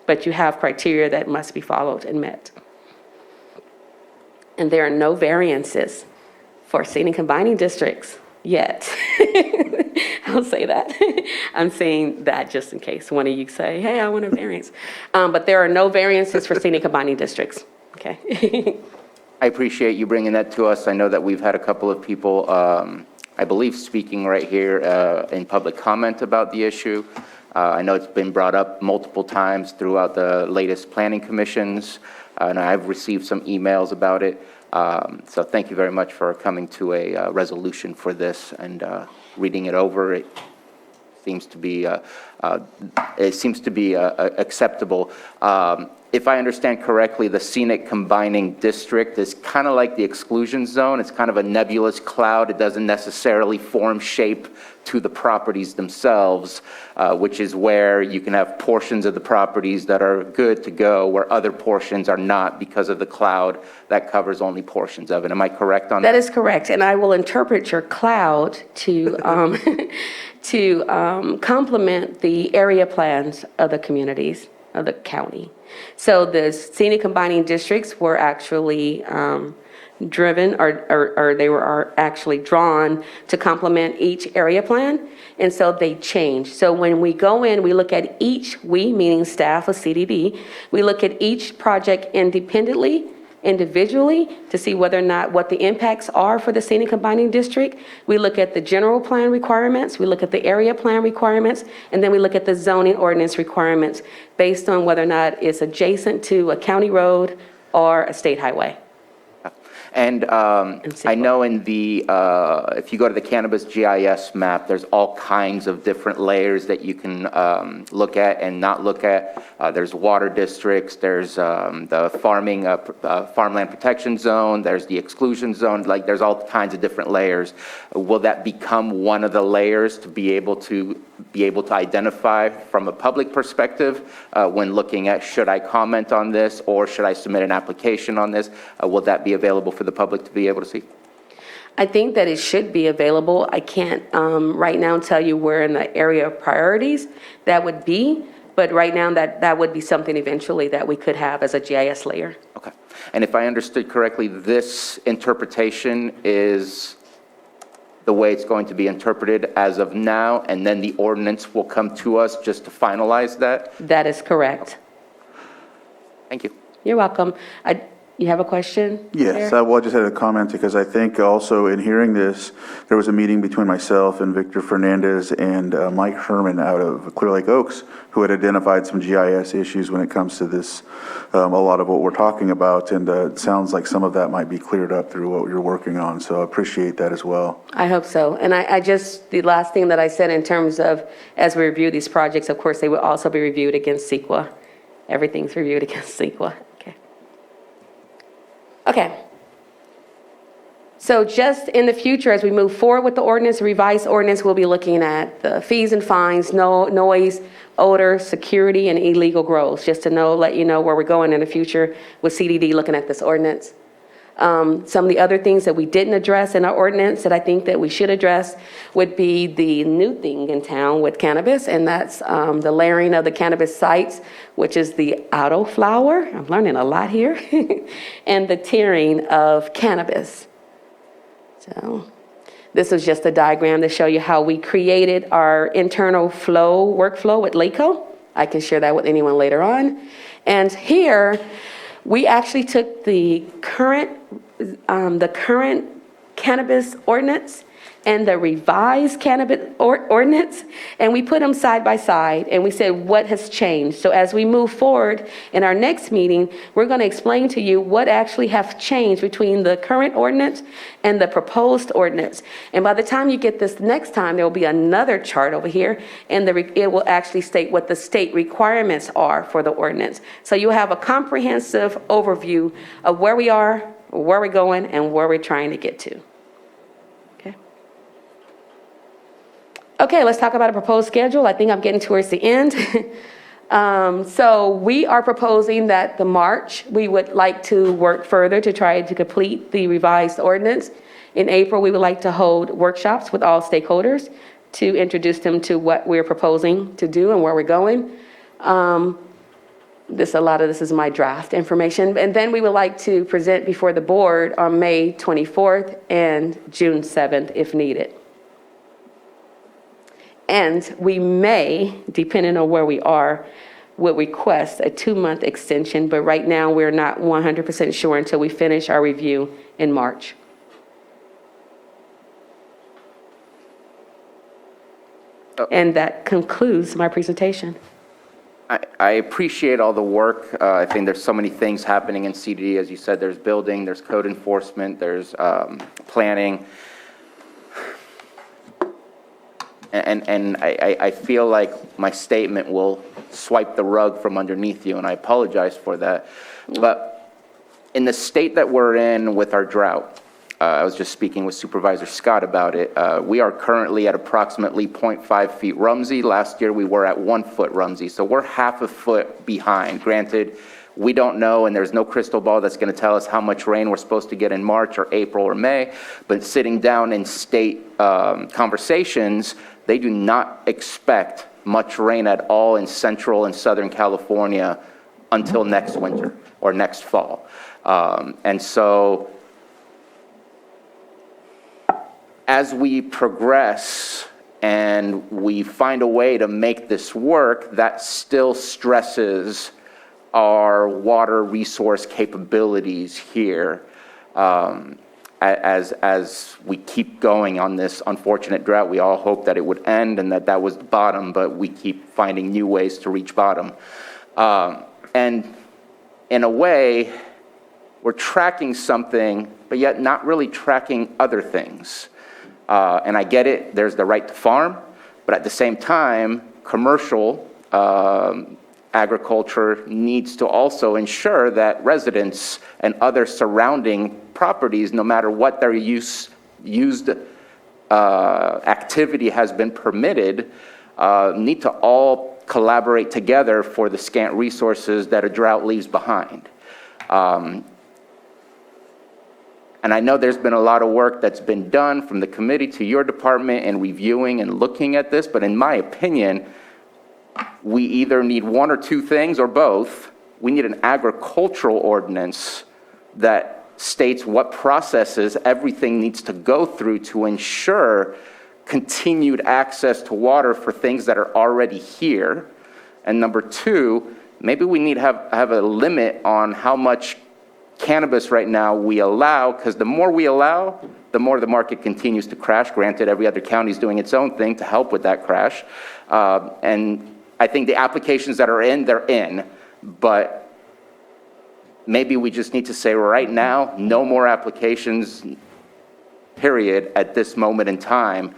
Speaker 7: but you have criteria that must be followed and met. And there are no variances for scenic combining districts yet. I'll say that. I'm saying that just in case one of you say, hey, I want a variance. But there are no variances for scenic combining districts, okay?
Speaker 6: I appreciate you bringing that to us. I know that we've had a couple of people, I believe, speaking right here in public comment about the issue. I know it's been brought up multiple times throughout the latest planning commissions, and I've received some emails about it. So thank you very much for coming to a resolution for this and reading it over. It seems to be acceptable. If I understand correctly, the scenic combining district is kind of like the exclusion zone. It's kind of a nebulous cloud. It doesn't necessarily form shape to the properties themselves, which is where you can have portions of the properties that are good to go, where other portions are not because of the cloud that covers only portions of it. Am I correct on that?
Speaker 7: That is correct, and I will interpret your cloud to, to complement the area plans of the communities of the county. So the scenic combining districts were actually driven, or they are actually drawn to complement each area plan, and so they change. So when we go in, we look at each, we, meaning staff of CDD, we look at each project independently, individually, to see whether or not what the impacts are for the scenic combining district. We look at the general plan requirements, we look at the area plan requirements, and then we look at the zoning ordinance requirements based on whether or not it's adjacent to a county road or a state highway.
Speaker 6: And I know in the, if you go to the cannabis GIS map, there's all kinds of different layers that you can look at and not look at. There's water districts, there's the farming, farmland protection zone, there's the exclusion zone, like there's all kinds of different layers. Will that become one of the layers to be able to identify from a public perspective when looking at, should I comment on this or should I submit an application on this? Will that be available for the public to be able to see?
Speaker 7: I think that it should be available. I can't right now tell you where in the area of priorities that would be, but right now that would be something eventually that we could have as a GIS layer.
Speaker 6: Okay. And if I understood correctly, this interpretation is the way it's going to be interpreted as of now, and then the ordinance will come to us just to finalize that?
Speaker 7: That is correct.
Speaker 6: Thank you.
Speaker 7: You're welcome. You have a question?
Speaker 1: Yes,
Speaker 7: Chair?
Speaker 1: I just had a comment because I think also in hearing this, there was a meeting between myself and Victor Fernandez and Mike Herman out of Clear Lake Oaks, who had identified some GIS issues when it comes to this, a lot of what we're talking about, and it sounds like some of that might be cleared up through what you're working on, so I appreciate that as well.
Speaker 7: I hope so. And I just, the last thing that I said in terms of, as we review these projects, of course, they will also be reviewed against CEQA. Everything's reviewed against CEQA. Okay. So just in the future, as we move forward with the ordinance, revised ordinance, we'll be looking at the fees and fines, noise, odor, security, and illegal growth, just to know, let you know where we're going in the future with CDD looking at this ordinance. Some of the other things that we didn't address in our ordinance that I think that we should address would be the new thing in town with cannabis, and that's the layering of the cannabis sites, which is the auto flower. I'm learning a lot here. And the tiering of cannabis. So this was just a diagram to show you how we created our internal workflow with LACO. I can share that with anyone later on. And here, we actually took the current cannabis ordinance and the revised cannabis ordinance, and we put them side by side, and we said, what has changed? So as we move forward in our next meeting, we're going to explain to you what actually has changed between the current ordinance and the proposed ordinance. And by the time you get this next time, there will be another chart over here, and it will actually state what the state requirements are for the ordinance. So you'll have a comprehensive overview of where we are, where we're going, and where we're trying to get to. Okay, let's talk about a proposed schedule. I think I'm getting towards the end. So we are proposing that the March, we would like to work further to try to complete the revised ordinance. In April, we would like to hold workshops with all stakeholders to introduce them to what we're proposing to do and where we're going. A lot of this is my draft information. And then we would like to present before the board on May 24th and June 7th if needed. And we may, depending on where we are, will request a 2-month extension, but right now we're not 100% sure until we finish our review in March. And that concludes my presentation.
Speaker 6: I appreciate all the work. I think there's so many things happening in CDD. As you said, there's building, there's code enforcement, there's planning. And I feel like my statement will swipe the rug from underneath you, and I apologize for that. But in the state that we're in with our drought, I was just speaking with Supervisor Scott about it. We are currently at approximately 0.5 feet Rumsey. Last year, we were at 1 foot Rumsey, so we're half a foot behind. Granted, we don't know, and there's no crystal ball that's going to tell us how much rain we're supposed to get in March or April or May, but sitting down in state conversations, they do not expect much rain at all in Central and Southern California until next winter or next fall. And so as we progress and we find a way to make this work, that still stresses our water resource capabilities here as we keep going on this unfortunate drought. We all hope that it would end and that was the bottom, but we keep finding new ways to reach bottom. And in a way, we're tracking something, but yet not really tracking other things. And I get it, there's the right to farm, but at the same time, commercial agriculture needs to also ensure that residents and other surrounding properties, no matter what their used activity has been permitted, need to all collaborate together for the scant resources that a drought leaves behind. And I know there's been a lot of work that's been done from the committee to your department in reviewing and looking at this, but in my opinion, we either need one or two things or both. We need an agricultural ordinance that states what processes everything needs to go through to ensure continued access to water for things that are already here. And number two, maybe we need to have a limit on how much cannabis right now we allow, because the more we allow, the more the market continues to crash. Granted, every other county is doing its own thing to help with that crash. And I think the applications that are in, they're in, but maybe we just need to say right now, no more applications, period, at this moment in time.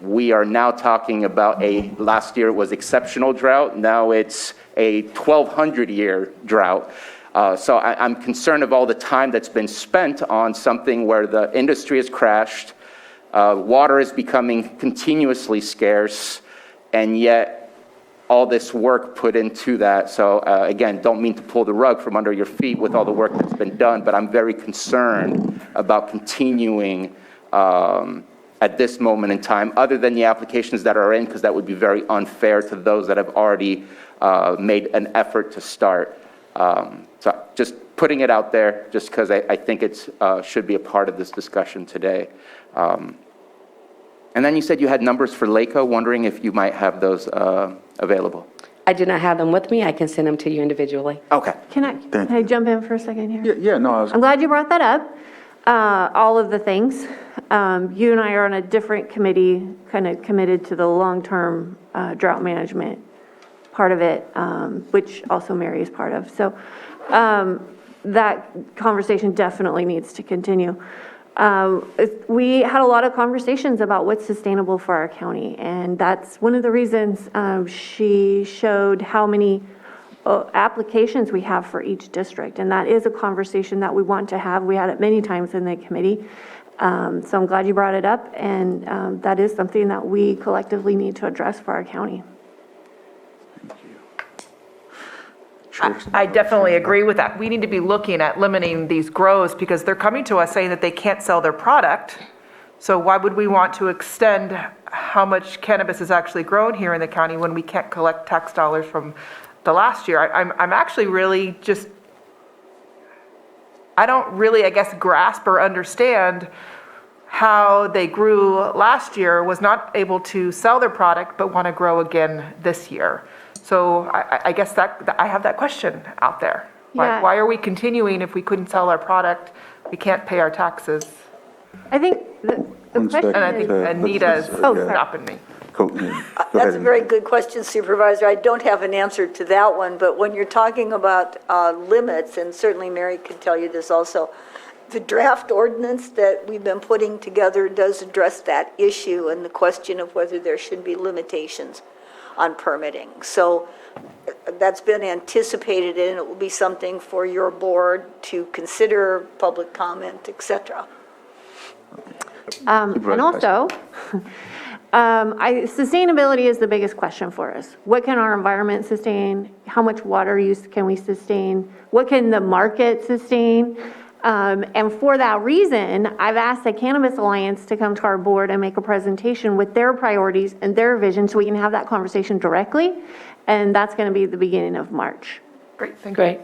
Speaker 6: We are now talking about last year it was exceptional drought, now it's a 1,200-year drought. So I'm concerned of all the time that's been spent on something where the industry has crashed, water is becoming continuously scarce, and yet all this work put into that. So again, don't mean to pull the rug from under your feet with all the work that's been done, but I'm very concerned about continuing at this moment in time, other than the applications that are in, because that would be very unfair to those that have already made an effort to start. So just putting it out there, just because I think it should be a part of this discussion today. And then you said you had numbers for LACO, wondering if you might have those available.
Speaker 7: I do not have them with me. I can send them to you individually.
Speaker 6: Okay.
Speaker 2: Can I jump in for a second here?
Speaker 1: Yeah, no,
Speaker 2: I'm glad you brought that up, all of the things. You and I are on a different committee, kind of committed to the long-term drought management part of it, which also Mary is part of. So that conversation definitely needs to continue. We had a lot of conversations about what's sustainable for our county, and that's one of the reasons she showed how many applications we have for each district, and that is a conversation that we want to have. We had it many times in the committee, so I'm glad you brought it up, and that is something that we collectively need to address for our county.
Speaker 5: I definitely agree with that. We need to be looking at limiting these grows because they're coming to us saying that they can't sell their product. So why would we want to extend how much cannabis is actually grown here in the county when we can't collect tax dollars from the last year? I'm actually really just, I don't really, I guess, grasp or understand how they grew last year, was not able to sell their product, but want to grow again this year. So I guess that I have that question out there.
Speaker 2: Yeah.
Speaker 5: Why are we continuing if we couldn't sell our product? We can't pay our taxes.
Speaker 2: I think the
Speaker 1: One second.
Speaker 5: And I
Speaker 2: question
Speaker 5: think
Speaker 2: is,
Speaker 5: Anita is
Speaker 1: Oh, sorry.
Speaker 5: stopping me.
Speaker 1: Go ahead.
Speaker 8: That's a very good question, Supervisor. I don't have an answer to that one, but when you're talking about limits, and certainly Mary could tell you this also, the draft ordinance that we've been putting together does address that issue and the question of whether there should be limitations on permitting. So that's been anticipated, and it will be something for your board to consider, public comment, et cetera.
Speaker 2: and also, sustainability is the biggest question for us. What can our environment sustain? How much water use can we sustain? What can the market sustain? And for that reason, I've asked the Cannabis Alliance to come to our board and make a presentation with their priorities and their vision so we can have that conversation directly. And that's going to be the beginning of March.
Speaker 5: Great, thank you.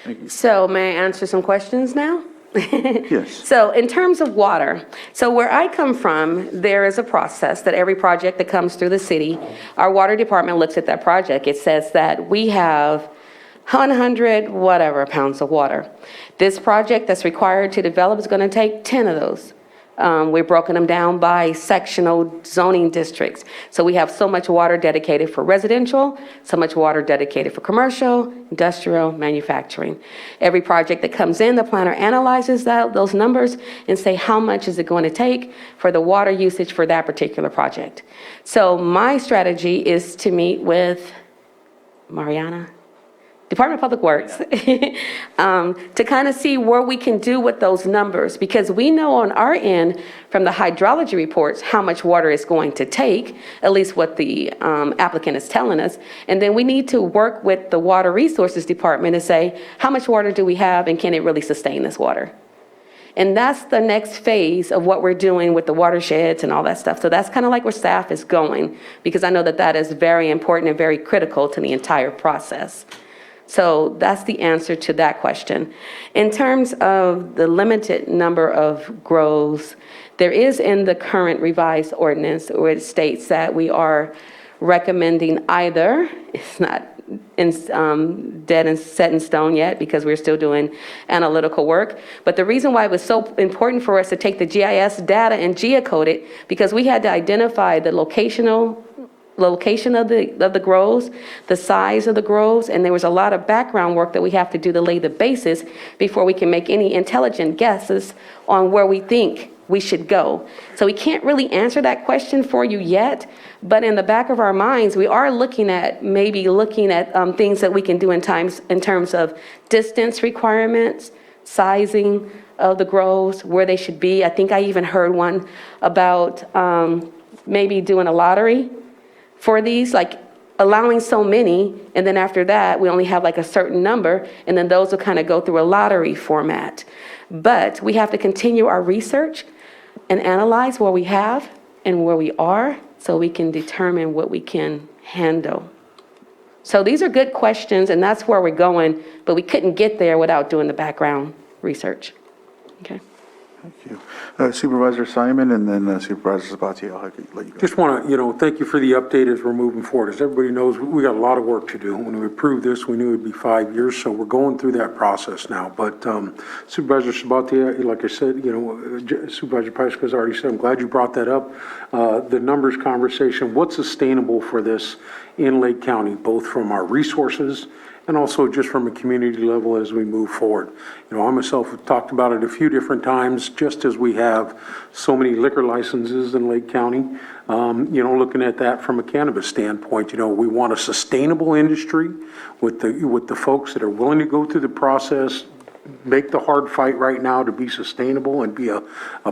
Speaker 7: Great. So may I answer some questions now?
Speaker 1: Yes.
Speaker 7: So in terms of water, so where I come from, there is a process that every project that comes through the city, our water department looks at that project. It says that we have 100 whatever pounds of water. This project that's required to develop is going to take 10 of those. We've broken them down by sectional zoning districts. So we have so much water dedicated for residential, so much water dedicated for commercial, industrial, manufacturing. Every project that comes in, the planner analyzes those numbers and say how much is it going to take for the water usage for that particular project. So my strategy is to meet with Mariana, Department of Public Works, to kind of see where we can do with those numbers, because we know on our end from the hydrology reports how much water it's going to take, at least what the applicant is telling us. And then we need to work with the Water Resources Department and say, how much water do we have and can it really sustain this water? And that's the next phase of what we're doing with the watersheds and all that stuff. So that's kind of like where staff is going, because I know that that is very important and very critical to the entire process. So that's the answer to that question. In terms of the limited number of grows, there is in the current revised ordinance where it states that we are recommending either, it's not dead and set in stone yet because we're still doing analytical work. But the reason why it was so important for us to take the GIS data and geocode it, because we had to identify the location of the grows, the size of the grows, and there was a lot of background work that we have to do to lay the basis before we can make any intelligent guesses on where we think we should go. So we can't really answer that question for you yet, but in the back of our minds, we are looking at things that we can do in terms of distance requirements, sizing of the grows, where they should be. I think I even heard one about maybe doing a lottery for these, like allowing so many, and then after that, we only have like a certain number, and then those will kind of go through a lottery format. But we have to continue our research and analyze where we have and where we are so we can determine what we can handle. So these are good questions, and that's where we're going, but we couldn't get there without doing the background research. Okay.
Speaker 1: Thank you. Supervisor Simon and then Supervisor Sabatier, I'll let you go.
Speaker 3: Just want to, thank you for the update as we're moving forward. As everybody knows, we got a lot of work to do. When we approved this, we knew it'd be 5 years, so we're going through that process now. But Supervisor Sabatier, like I said, Supervisor Pyska's already said, I'm glad you brought that up. The numbers conversation, what's sustainable for this in Lake County, both from our resources and also just from a community level as we move forward. I myself have talked about it a few different times, just as we have so many liquor licenses in Lake County, looking at that from a cannabis standpoint. We want a sustainable industry with the folks that are willing to go through the process, make the hard fight right now to be sustainable and be a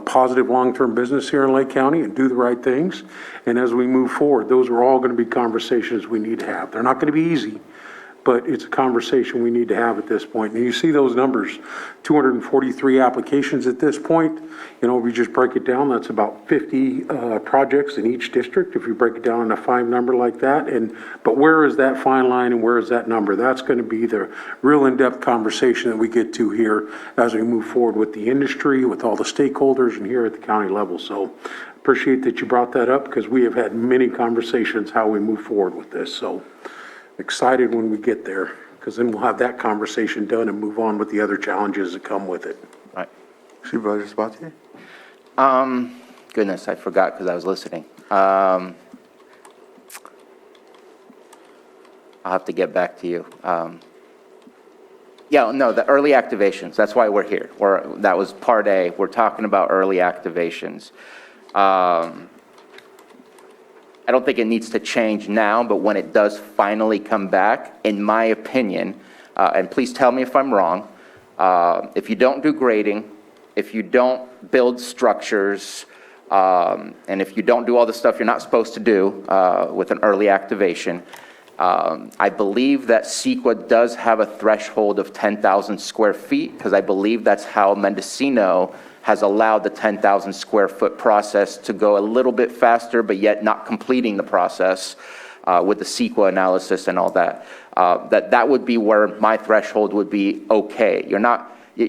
Speaker 3: positive long-term business here in Lake County and do the right things. And as we move forward, those are all going to be conversations we need to have. They're not going to be easy, but it's a conversation we need to have at this point. And you see those numbers, 243 applications at this point. You know, if you just break it down, that's about 50 projects in each district, if you break it down in a 5 number like that. But where is that fine line and where is that number? That's going to be the real in-depth conversation that we get to here as we move forward with the industry, with all the stakeholders, and here at the county level. So appreciate that you brought that up, because we have had many conversations how we move forward with this. So excited when we get there, because then we'll have that conversation done and move on with the other challenges that come with it.
Speaker 6: Right.
Speaker 1: Supervisor Sabatier?
Speaker 6: Goodness, I forgot because I was listening. I'll have to get back to you. Yeah, no, the early activations, that's why we're here. That was part A. We're talking about early activations. I don't think it needs to change now, but when it does finally come back, in my opinion, and please tell me if I'm wrong, if you don't do grading, if you don't build structures, and if you don't do all the stuff you're not supposed to do with an early activation, I believe that CEQA does have a threshold of 10,000 square feet, because I believe that's how Mendocino has allowed the 10,000 square foot process to go a little bit faster, but yet not completing the process with the CEQA analysis and all that. That would be where my threshold would be okay.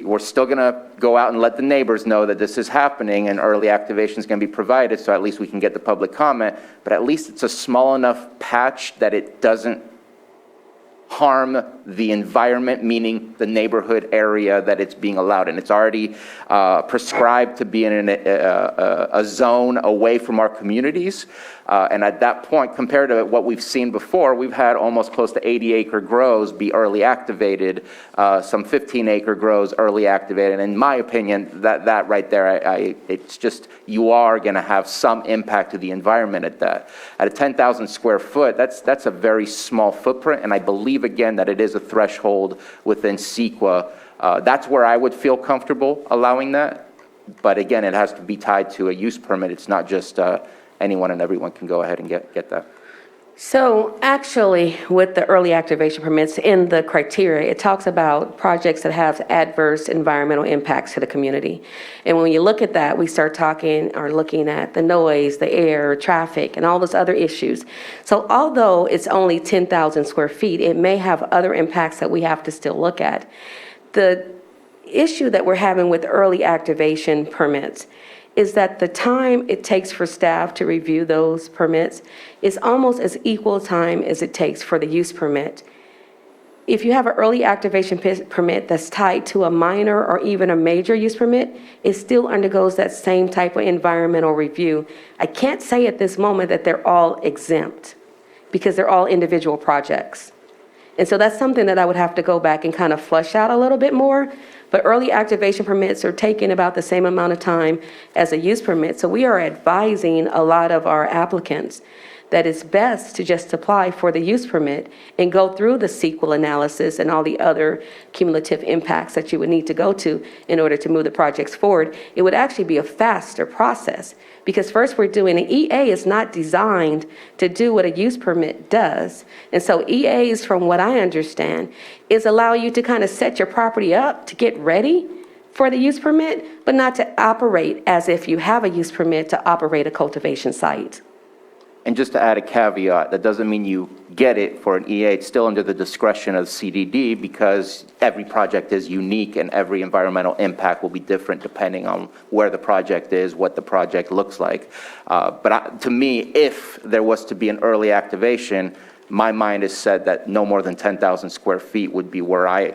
Speaker 6: We're still going to go out and let the neighbors know that this is happening and early activation is going to be provided, so at least we can get the public comment, but at least it's a small enough patch that it doesn't harm the environment, meaning the neighborhood area that it's being allowed in. It's already prescribed to be in a zone away from our communities. And at that point, compared to what we've seen before, we've had almost close to 80-acre grows be early activated, some 15-acre grows early activated. And in my opinion, that right there, it's just, you are going to have some impact to the environment at that. At a 10,000 square foot, that's a very small footprint, and I believe, again, that it is a threshold within CEQA. That's where I would feel comfortable allowing that. But again, it has to be tied to a use permit. It's not just anyone and everyone can go ahead and get that.
Speaker 7: So actually, with the early activation permits in the criteria, it talks about projects that have adverse environmental impacts to the community. And when you look at that, we start talking or looking at the noise, the air, traffic, and all those other issues. So although it's only 10,000 square feet, it may have other impacts that we have to still look at. The issue that we're having with early activation permits is that the time it takes for staff to review those permits is almost as equal time as it takes for the use permit. If you have an early activation permit that's tied to a minor or even a major use permit, it still undergoes that same type of environmental review. I can't say at this moment that they're all exempt because they're all individual projects. And so that's something that I would have to go back and kind of flush out a little bit more. But early activation permits are taking about the same amount of time as a use permit. So we are advising a lot of our applicants that it's best to just apply for the use permit and go through the CEQA analysis and all the other cumulative impacts that you would need to go to in order to move the projects forward. It would actually be a faster process because first we're doing an EA is not designed to do what a use permit does. And so EAs, from what I understand, is allow you to kind of set your property up to get ready for the use permit, but not to operate as if you have a use permit to operate a cultivation site.
Speaker 6: And just to add a caveat, that doesn't mean you get it for an EA. It's still under the discretion of CDD because every project is unique and every environmental impact will be different depending on where the project is, what the project looks like. To me, if there was to be an early activation, my mind is set that no more than 10,000 square feet would be where I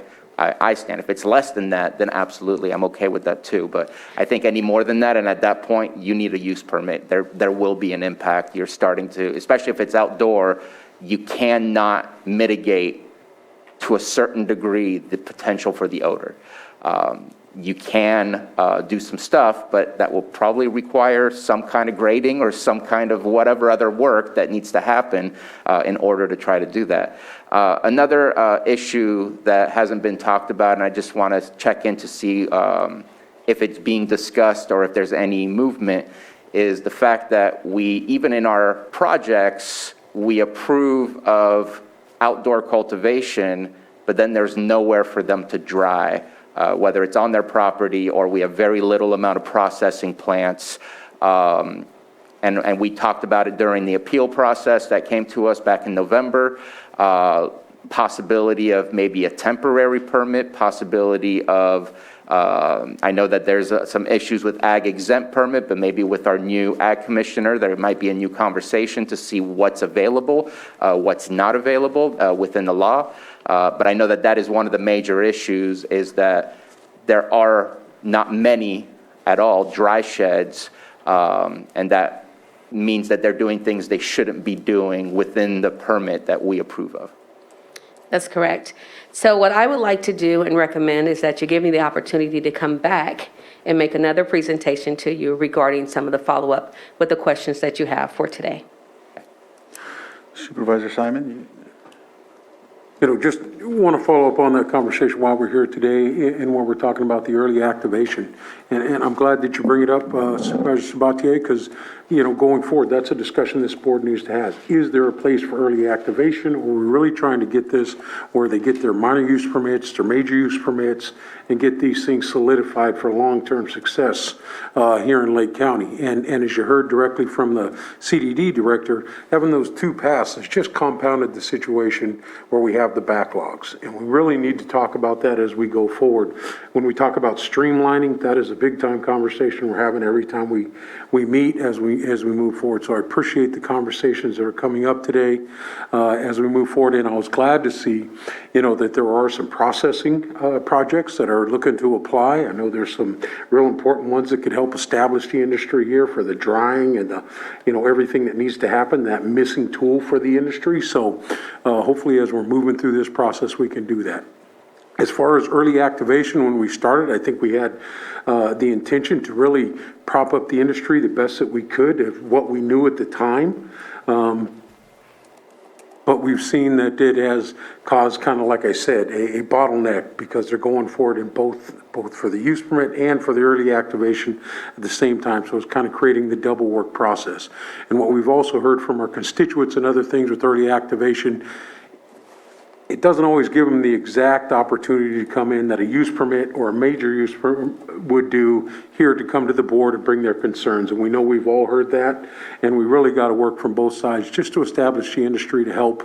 Speaker 6: stand. If it's less than that, then absolutely, I'm okay with that too. But I think any more than that, and at that point, you need a use permit. There will be an impact. You're starting to, especially if it's outdoor, you cannot mitigate to a certain degree the potential for the odor. You can do some stuff, but that will probably require some kind of grading or some kind of whatever other work that needs to happen in order to try to do that. Another issue that hasn't been talked about, and I just want to check in to see if it's being discussed or if there's any movement, is the fact that we, even in our projects, we approve of outdoor cultivation, but then there's nowhere for them to dry, whether it's on their property or we have very little amount of processing plants. And we talked about it during the appeal process that came to us back in November. Possibility of maybe a temporary permit, possibility of, I know that there's some issues with ag exempt permit, but maybe with our new ag commissioner, there might be a new conversation to see what's available, what's not available within the law. But I know that that is one of the major issues, is that there are not many at all dry sheds, and that means that they're doing things they shouldn't be doing within the permit that we approve of.
Speaker 7: That's correct. So what I would like to do and recommend is that you give me the opportunity to come back and make another presentation to you regarding some of the follow-up with the questions that you have for today.
Speaker 1: Supervisor Simon?
Speaker 3: Just want to follow up on that conversation while we're here today and while we're talking about the early activation. And I'm glad that you bring it up, Supervisor Sabatier, because, going forward, that's a discussion this board needs to have. Is there a place for early activation, or are we really trying to get this where they get their minor use permits, their major use permits, and get these things solidified for long-term success here in Lake County? And as you heard directly from the CDD director, having those two pass has just compounded the situation where we have the backlogs. And we really need to talk about that as we go forward. When we talk about streamlining, that is a big-time conversation we're having every time we meet as we move forward. So I appreciate the conversations that are coming up today as we move forward. And I was glad to see, that there are some processing projects that are looking to apply. I know there's some real important ones that could help establish the industry here for the drying and the, everything that needs to happen, that missing tool for the industry. So hopefully as we're moving through this process, we can do that. As far as early activation, when we started, I think we had the intention to really prop up the industry the best that we could of what we knew at the time. But we've seen that it has caused, kind of like I said, a bottleneck, because they're going forward in both for the use permit and for the early activation at the same time. So it's kind of creating the double work process. And what we've also heard from our constituents and other things with early activation, it doesn't always give them the exact opportunity to come in that a use permit or a major use permit would do here, to come to the board and bring their concerns. And we know we've all heard that, and we really got to work from both sides just to establish the industry, to help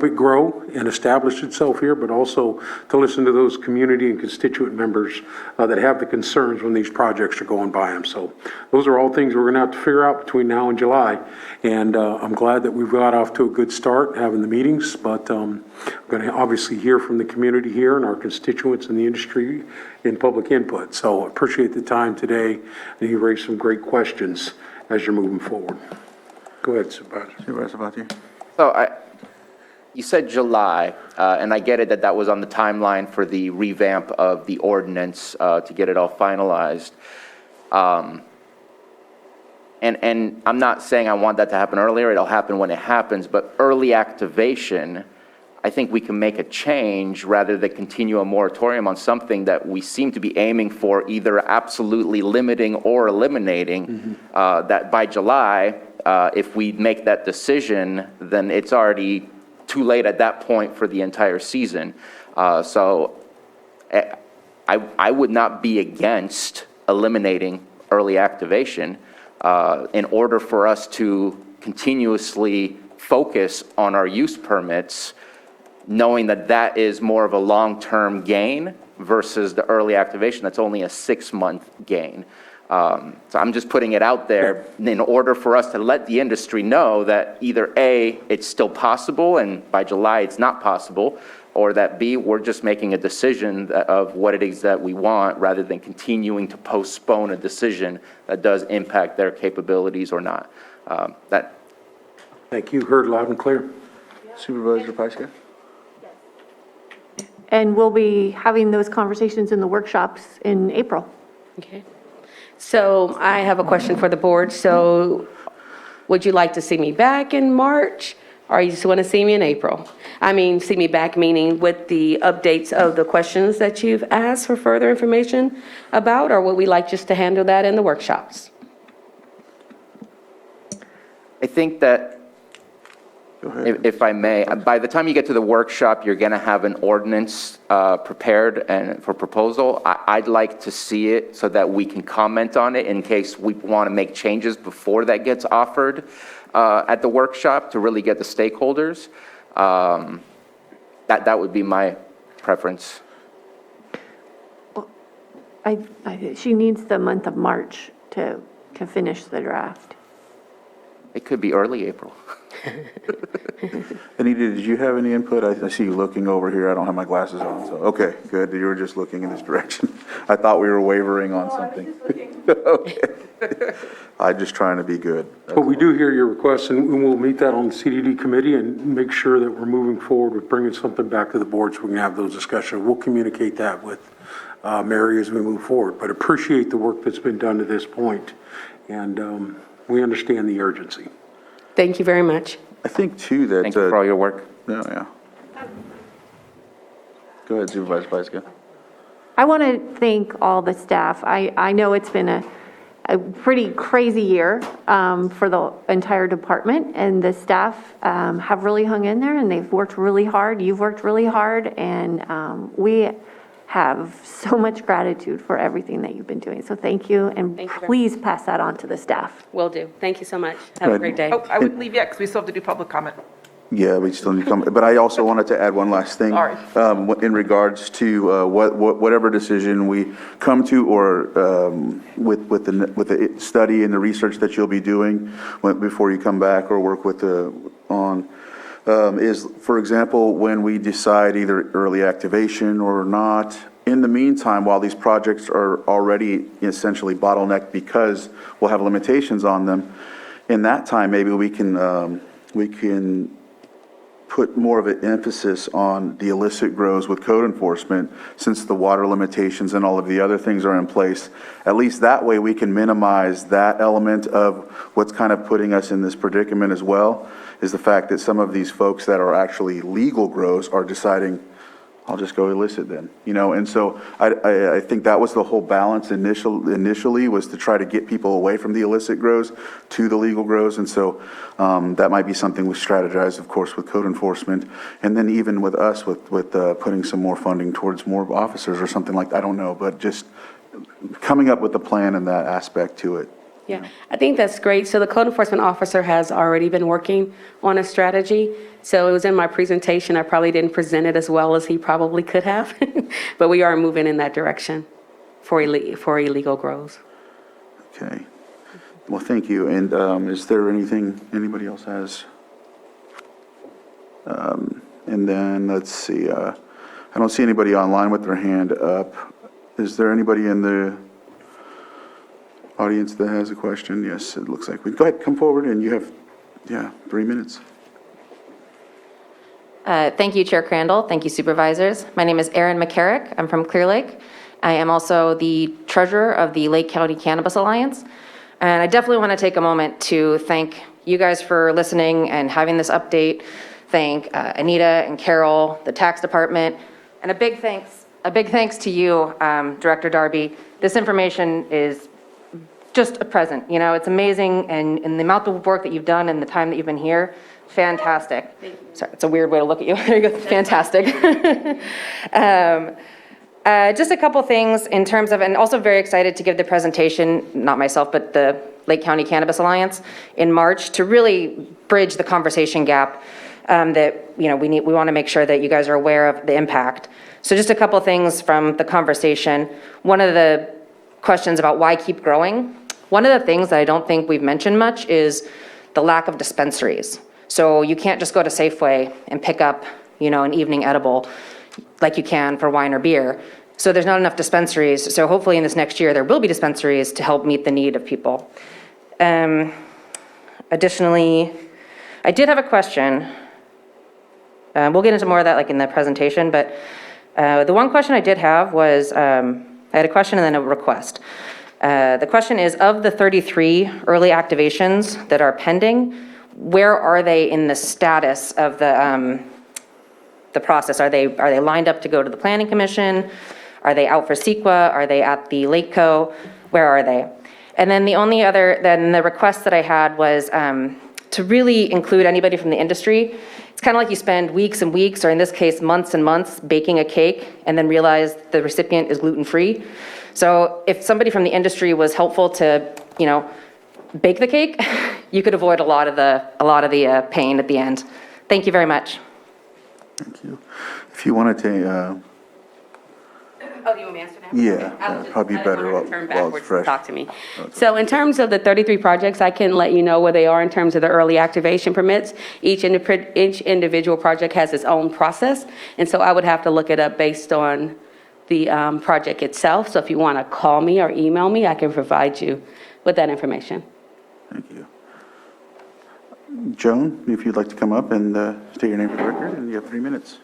Speaker 3: it grow and establish itself here, but also to listen to those community and constituent members that have the concerns when these projects are going by them. So those are all things we're going to have to figure out between now and July. And I'm glad that we've got off to a good start having the meetings, but I'm going to obviously hear from the community here and our constituents in the industry in public input. So I appreciate the time today, and you raised some great questions as you're moving forward. Go ahead, Supervisor.
Speaker 1: Supervisor Sabatier?
Speaker 6: So you said July, and I get it that that was on the timeline for the revamp of the ordinance to get it all finalized. And I'm not saying I want that to happen earlier. It'll happen when it happens. But early activation, I think we can make a change rather than continue a moratorium on something that we seem to be aiming for, either absolutely limiting or eliminating. That by July, if we make that decision, then it's already too late at that point for the entire season. So I would not be against eliminating early activation in order for us to continuously focus on our use permits, knowing that that is more of a long-term gain versus the early activation that's only a 6-month gain. So I'm just putting it out there in order for us to let the industry know that either A, it's still possible, and by July it's not possible, or that B, we're just making a decision of what it is that we want rather than continuing to postpone a decision that does impact their capabilities or not.
Speaker 3: Thank you. Heard loud and clear.
Speaker 1: Supervisor Pyska?
Speaker 2: And we'll be having those conversations in the workshops in April.
Speaker 7: Okay. So I have a question for the board. So would you like to see me back in March, or you just want to see me in April? I mean, see me back meaning with the updates of the questions that you've asked for further information about, or would we like just to handle that in the workshops?
Speaker 6: I think that
Speaker 1: Go ahead.
Speaker 6: If I may, by the time you get to the workshop, you're going to have an ordinance prepared and for proposal. I'd like to see it so that we can comment on it in case we want to make changes before that gets offered at the workshop to really get the stakeholders. That would be my preference.
Speaker 2: She needs the month of March to finish the draft.
Speaker 6: It could be early April.
Speaker 1: Anita, did you have any input? I see you looking over here. I don't have my glasses on, so, okay, good. You were just looking in this direction. I thought we were wavering on something. Okay. I'm just trying to be good.
Speaker 3: But we do hear your request, and we'll meet that on the CDD committee and make sure that we're moving forward with bringing something back to the board so we can have those discussions. We'll communicate that with Mary as we move forward, but appreciate the work that's been done to this point, and we understand the urgency.
Speaker 7: Thank you very much.
Speaker 1: I think too that.
Speaker 6: Thank you for all your work.
Speaker 1: Yeah. Go ahead, Supervisor Pyska.
Speaker 2: I want to thank all the staff. I know it's been a pretty crazy year for the entire department, and the staff have really hung in there, and they've worked really hard. You've worked really hard, and we have so much gratitude for everything that you've been doing. So thank you, and
Speaker 7: Thank you very
Speaker 2: please pass that on to the staff.
Speaker 7: Will do. Thank you so much. Have a great day.
Speaker 5: Oh, I wouldn't leave yet because we still have to do public comment.
Speaker 1: Yeah, we still need to come, but I also wanted to add one last thing.
Speaker 5: All right.
Speaker 1: In regards to whatever decision we come to, or with the study and the research that you'll be doing before you come back or work with is, for example, when we decide either early activation or not, in the meantime, while these projects are already essentially bottlenecked because we'll have limitations on them, in that time, maybe we can put more of an emphasis on the illicit grows with code enforcement, since the water limitations and all of the other things are in place. At least that way we can minimize that element of what's kind of putting us in this predicament as well, is the fact that some of these folks that are actually legal grows are deciding, I'll just go illicit then, and so I think that was the whole balance initially, was to try to get people away from the illicit grows to the legal grows, and so that might be something we strategize, of course, with code enforcement, and then even with us with putting some more funding towards more officers or something like that. I don't know, but just coming up with a plan in that aspect to it.
Speaker 7: Yeah, I think that's great. So the code enforcement officer has already been working on a strategy. So it was in my presentation. I probably didn't present it as well as he probably could have, but we are moving in that direction for illegal grows.
Speaker 1: Okay. Well, thank you. And is there anything anybody else has? And then let's see. I don't see anybody online with their hand up. Is there anybody in the audience that has a question? Yes, it looks like we. Go ahead, come forward, and you have, 3 minutes.
Speaker 9: Thank you, Chair Crandall. Thank you, Supervisors. My name is Erin McCarrick. I'm from Clear Lake. I am also the treasurer of the Lake County Cannabis Alliance. And I definitely want to take a moment to thank you guys for listening and having this update. Thank Anita and Carol, the tax department, and a big thanks to you, Director Darby. This information is just a present. It's amazing, and the amount of work that you've done and the time that you've been here, fantastic. Sorry, it's a weird way to look at you. There you go, fantastic. Just a couple things in terms of, and also very excited to give the presentation, not myself, but the Lake County Cannabis Alliance in March, to really bridge the conversation gap that we want to make sure that you guys are aware of the impact. So just a couple things from the conversation. One of the questions about why keep growing. One of the things that I don't think we've mentioned much is the lack of dispensaries. So you can't just go to Safeway and pick up, an evening edible like you can for wine or beer. So there's not enough dispensaries. So hopefully in this next year, there will be dispensaries to help meet the need of people. Additionally, I did have a question. We'll get into more of that in the presentation, but the one question I did have was, I had a question and then a request. The question is, of the 33 early activations that are pending, where are they in the status of the process? Are they lined up to go to the Planning Commission? Are they out for CEQA? Are they at the Lake Co? Where are they? And then the request that I had was, to really include anybody from the industry, it's kind of like you spend weeks and weeks, or in this case, months and months, baking a cake and then realize the recipient is gluten-free. So if somebody from the industry was helpful to, bake the cake, you could avoid a lot of the pain at the end. Thank you very much.
Speaker 1: Thank you. If you want to,
Speaker 7: Oh, do you want me to answer now?
Speaker 1: Yeah,
Speaker 7: I was just-
Speaker 1: probably
Speaker 7: I didn't
Speaker 1: better
Speaker 7: want to
Speaker 1: while
Speaker 7: turn
Speaker 1: it's
Speaker 7: backwards
Speaker 1: fresh.
Speaker 7: and talk to me. So in terms of the 33 projects, I can let you know where they are in terms of the early activation permits. Each individual project has its own process, and so I would have to look it up based on the project itself. So if you want to call me or email me, I can provide you with that information.
Speaker 1: Thank you. Joan, if you'd like to come up and state your name for the record, and you have 3 minutes.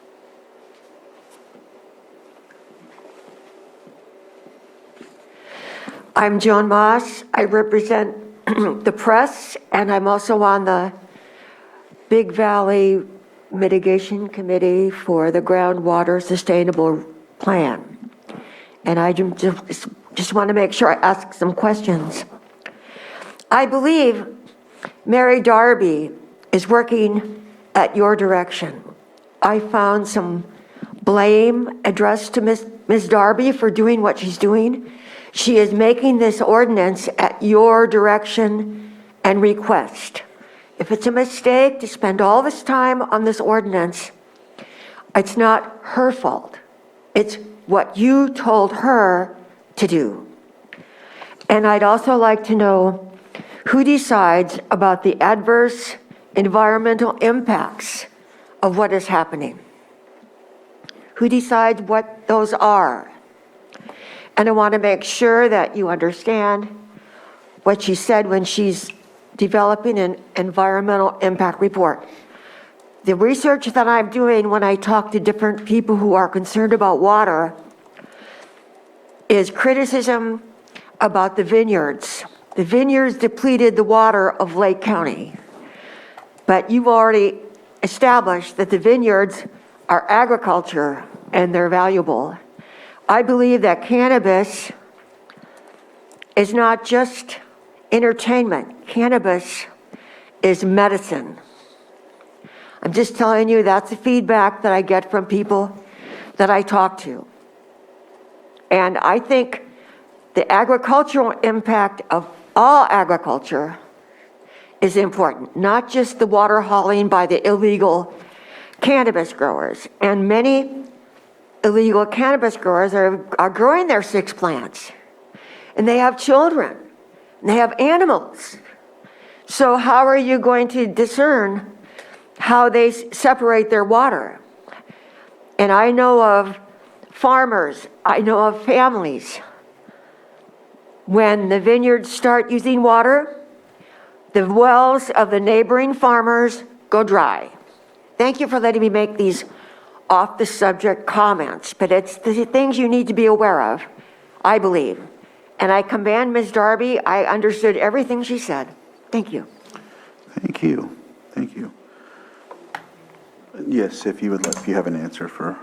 Speaker 10: I'm Joan Moss. I represent the press, and I'm also on the Big Valley Mitigation Committee for the Groundwater Sustainable Plan. And I just want to make sure I ask some questions. I believe Mary Darby is working at your direction. I found some blame addressed to Ms. Darby for doing what she's doing. She is making this ordinance at your direction and request. If it's a mistake to spend all this time on this ordinance, it's not her fault. It's what you told her to do. And I'd also like to know who decides about the adverse environmental impacts of what is happening. Who decides what those are? And I want to make sure that you understand what she said when she's developing an environmental impact report. The research that I'm doing when I talk to different people who are concerned about water is criticism about the vineyards. The vineyards depleted the water of Lake County. But you've already established that the vineyards are agriculture and they're valuable. I believe that cannabis is not just entertainment. Cannabis is medicine. I'm just telling you that's the feedback that I get from people that I talk to. And I think the agricultural impact of all agriculture is important, not just the water hauling by the illegal cannabis growers. And many illegal cannabis growers are growing their 6 plants. And they have children. And they have animals. So how are you going to discern how they separate their water? And I know of farmers, I know of families. When the vineyards start using water, the wells of the neighboring farmers go dry. Thank you for letting me make these off the subject comments, but it's the things you need to be aware of, I believe. And I commend Ms. Darby. I understood everything she said. Thank you.
Speaker 1: Thank you. Thank you. Yes, if you have an answer for,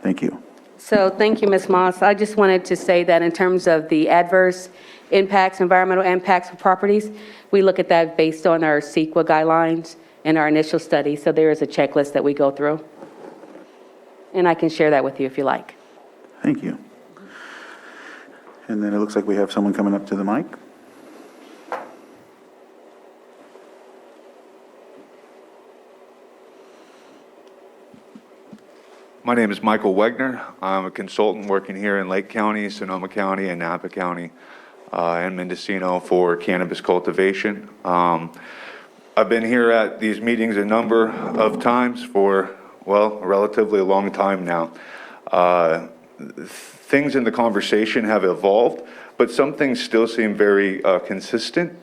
Speaker 1: thank you.
Speaker 7: So thank you, Ms. Moss. I just wanted to say that in terms of the adverse impacts, environmental impacts of properties, we look at that based on our CEQA guidelines and our initial study. So there is a checklist that we go through. And I can share that with you if you like.
Speaker 1: Thank you. And then it looks like we have someone coming up to the mic.
Speaker 11: My name is Michael Wegner. I'm a consultant working here in Lake County, Sonoma County, and Napa County, and Mendocino for cannabis cultivation. I've been here at these meetings a number of times for, well, a relatively long time now. Things in the conversation have evolved, but some things still seem very consistent.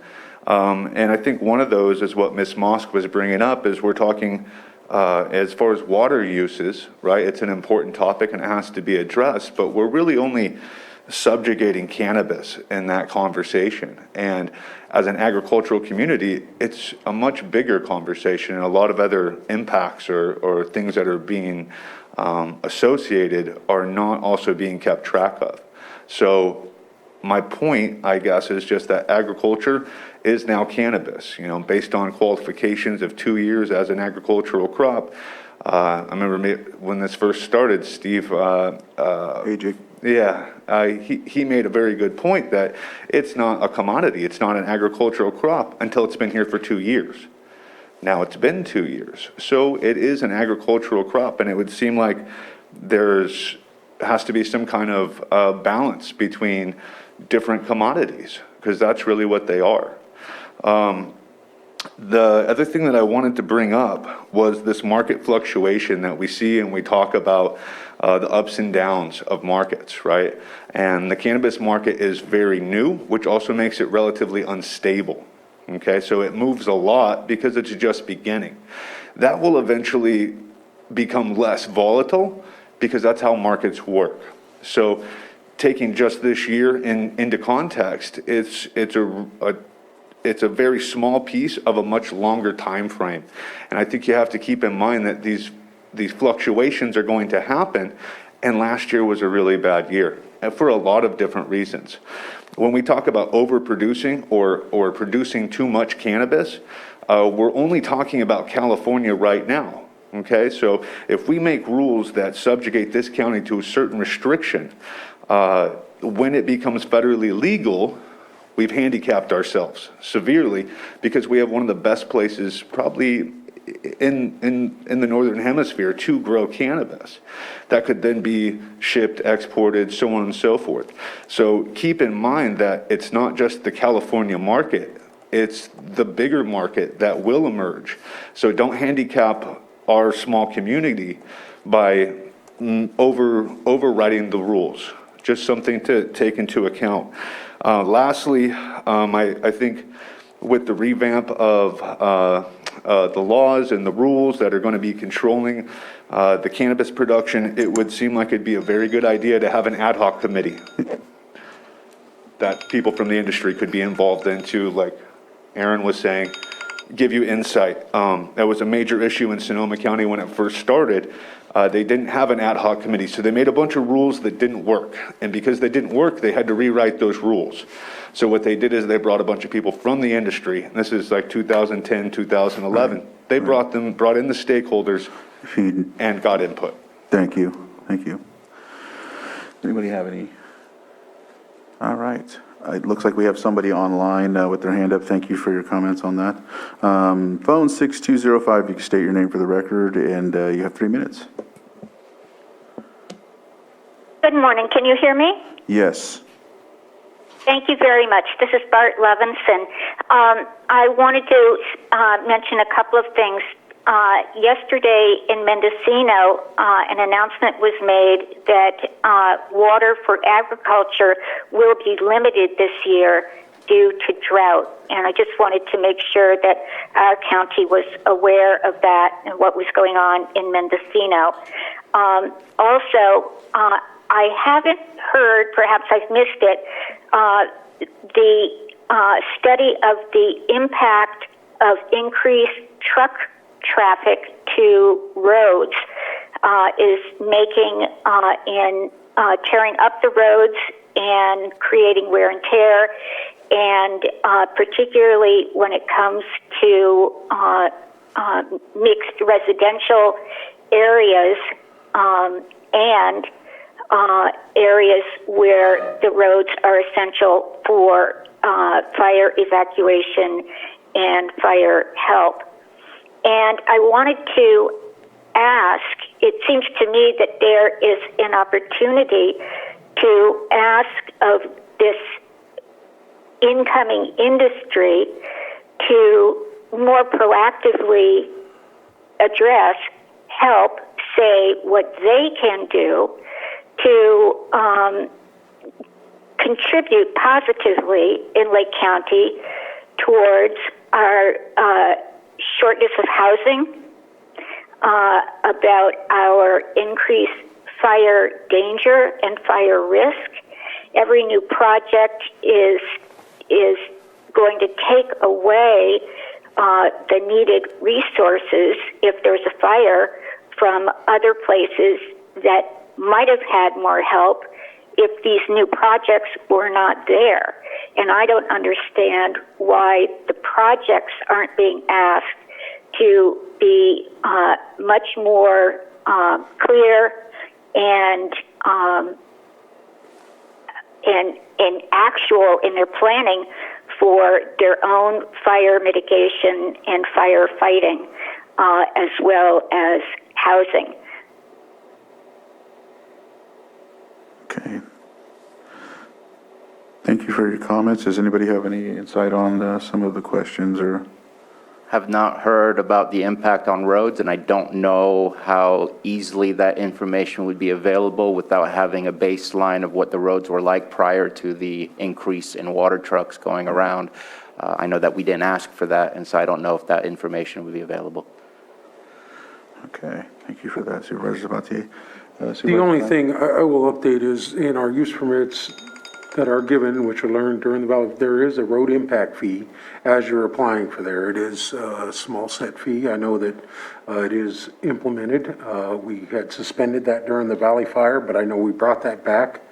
Speaker 11: And I think one of those is what Ms. Mosk was bringing up, is we're talking as far as water uses, right? It's an important topic and it has to be addressed, but we're really only subjugating cannabis in that conversation. And as an agricultural community, it's a much bigger conversation, and a lot of other impacts or things that are being associated are not also being kept track of. So my point, I guess, is just that agriculture is now cannabis, based on qualifications of 2 years as an agricultural crop. I remember when this first started, Steve,
Speaker 1: AJ.
Speaker 11: he made a very good point that it's not a commodity, it's not an agricultural crop until it's been here for 2 years. Now it's been 2 years, so it is an agricultural crop, and it would seem like has to be some kind of balance between different commodities, because that's really what they are. The other thing that I wanted to bring up was this market fluctuation that we see, and we talk about the ups and downs of markets, right? And the cannabis market is very new, which also makes it relatively unstable. Okay, so it moves a lot because it's just beginning. That will eventually become less volatile because that's how markets work. So taking just this year into context, it's a very small piece of a much longer time frame. And I think you have to keep in mind that these fluctuations are going to happen, and last year was a really bad year, and for a lot of different reasons. When we talk about overproducing or producing too much cannabis, we're only talking about California right now. Okay, so if we make rules that subjugate this county to a certain restriction, when it becomes federally legal, we've handicapped ourselves severely, because we have one of the best places probably in the Northern Hemisphere to grow cannabis that could then be shipped, exported, so on and so forth. So keep in mind that it's not just the California market, it's the bigger market that will emerge. So don't handicap our small community by overriding the rules. Just something to take into account. Lastly, I think with the revamp of the laws and the rules that are going to be controlling the cannabis production, it would seem like it'd be a very good idea to have an ad hoc committee that people from the industry could be involved into, like Aaron was saying, give you insight. That was a major issue in Sonoma County when it first started. They didn't have an ad hoc committee, so they made a bunch of rules that didn't work. And because they didn't work, they had to rewrite those rules. So what they did is they brought a bunch of people from the industry, and this is like 2010, 2011. They brought in the stakeholders and got input.
Speaker 1: Thank you. Anybody have any? All right. It looks like we have somebody online with their hand up. Thank you for your comments on that. Phone 6205, you can state your name for the record, and you have 3 minutes.
Speaker 12: Good morning. Can you hear me?
Speaker 1: Yes.
Speaker 12: Thank you very much. This is Bart Levinson. I wanted to mention a couple of things. Yesterday in Mendocino, an announcement was made that water for agriculture will be limited this year due to drought. And I just wanted to make sure that our county was aware of that and what was going on in Mendocino. Also, I haven't heard, perhaps I've missed it, the study of the impact of increased truck traffic to roads is making in tearing up the roads and creating wear and tear, and particularly when it comes to mixed residential areas and areas where the roads are essential for fire evacuation and fire help. And I wanted to ask, it seems to me that there is an opportunity to ask of this incoming industry to more proactively address, help, say what they can do to contribute positively in Lake County towards our shortness of housing, about our increased fire danger and fire risk. Every new project is going to take away the needed resources if there's a fire from other places that might have had more help if these new projects were not there. And I don't understand why the projects aren't being asked to be much more clear and actual in their planning for their own fire mitigation and firefighting, as well as housing.
Speaker 1: Okay. Thank you for your comments. Does anybody have any insight on some of the questions or?
Speaker 6: Have not heard about the impact on roads, and I don't know how easily that information would be available without having a baseline of what the roads were like prior to the increase in water trucks going around. I know that we didn't ask for that, and so I don't know if that information would be available.
Speaker 1: Okay, thank you for that, Supervisor Sabatier.
Speaker 3: The only thing I will update is in our use permits that are given, which are learned during the valley, there is a road impact fee as you're applying for there. It is a small set fee. I know that it is implemented. We had suspended that during the valley fire, but I know we brought that back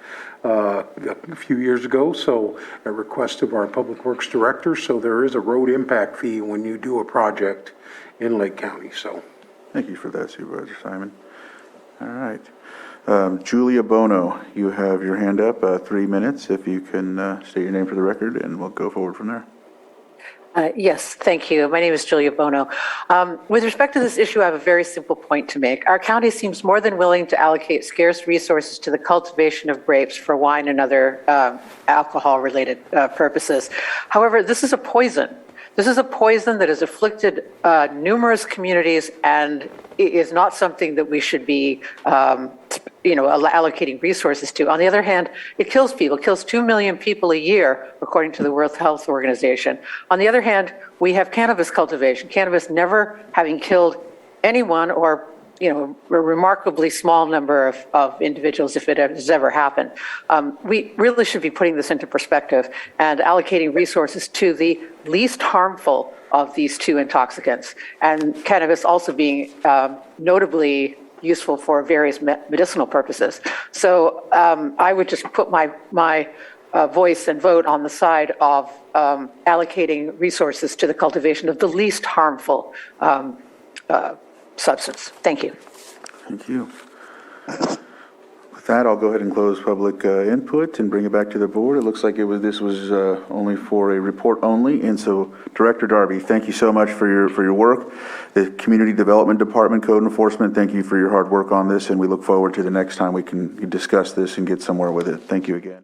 Speaker 3: a few years ago, so at request of our Public Works Director. So there is a road impact fee when you do a project in Lake County, so.
Speaker 1: Thank you for that, Supervisor Simon. All right. Julia Bono, you have your hand up, 3 minutes. If you can state your name for the record, and we'll go forward from there.
Speaker 13: Yes, thank you. My name is Julia Bono. With respect to this issue, I have a very simple point to make. Our county seems more than willing to allocate scarce resources to the cultivation of grapes for wine and other alcohol-related purposes. However, this is a poison. This is a poison that has afflicted numerous communities and is not something that we should be, allocating resources to. On the other hand, it kills people. It kills 2 million people a year, according to the World Health Organization. On the other hand, we have cannabis cultivation. Cannabis never having killed anyone or a remarkably small number of individuals if it has ever happened. We really should be putting this into perspective and allocating resources to the least harmful of these two intoxicants, and cannabis also being notably useful for various medicinal purposes. So I would just put my voice and vote on the side of allocating resources to the cultivation of the least harmful substance. Thank you.
Speaker 1: Thank you. With that, I'll go ahead and close public input and bring it back to the board. It looks like this was only for a report only, and so Director Darby, thank you so much for your work. The Community Development Department, Code Enforcement, thank you for your hard work on this, and we look forward to the next time we can discuss this and get somewhere with it. Thank you again.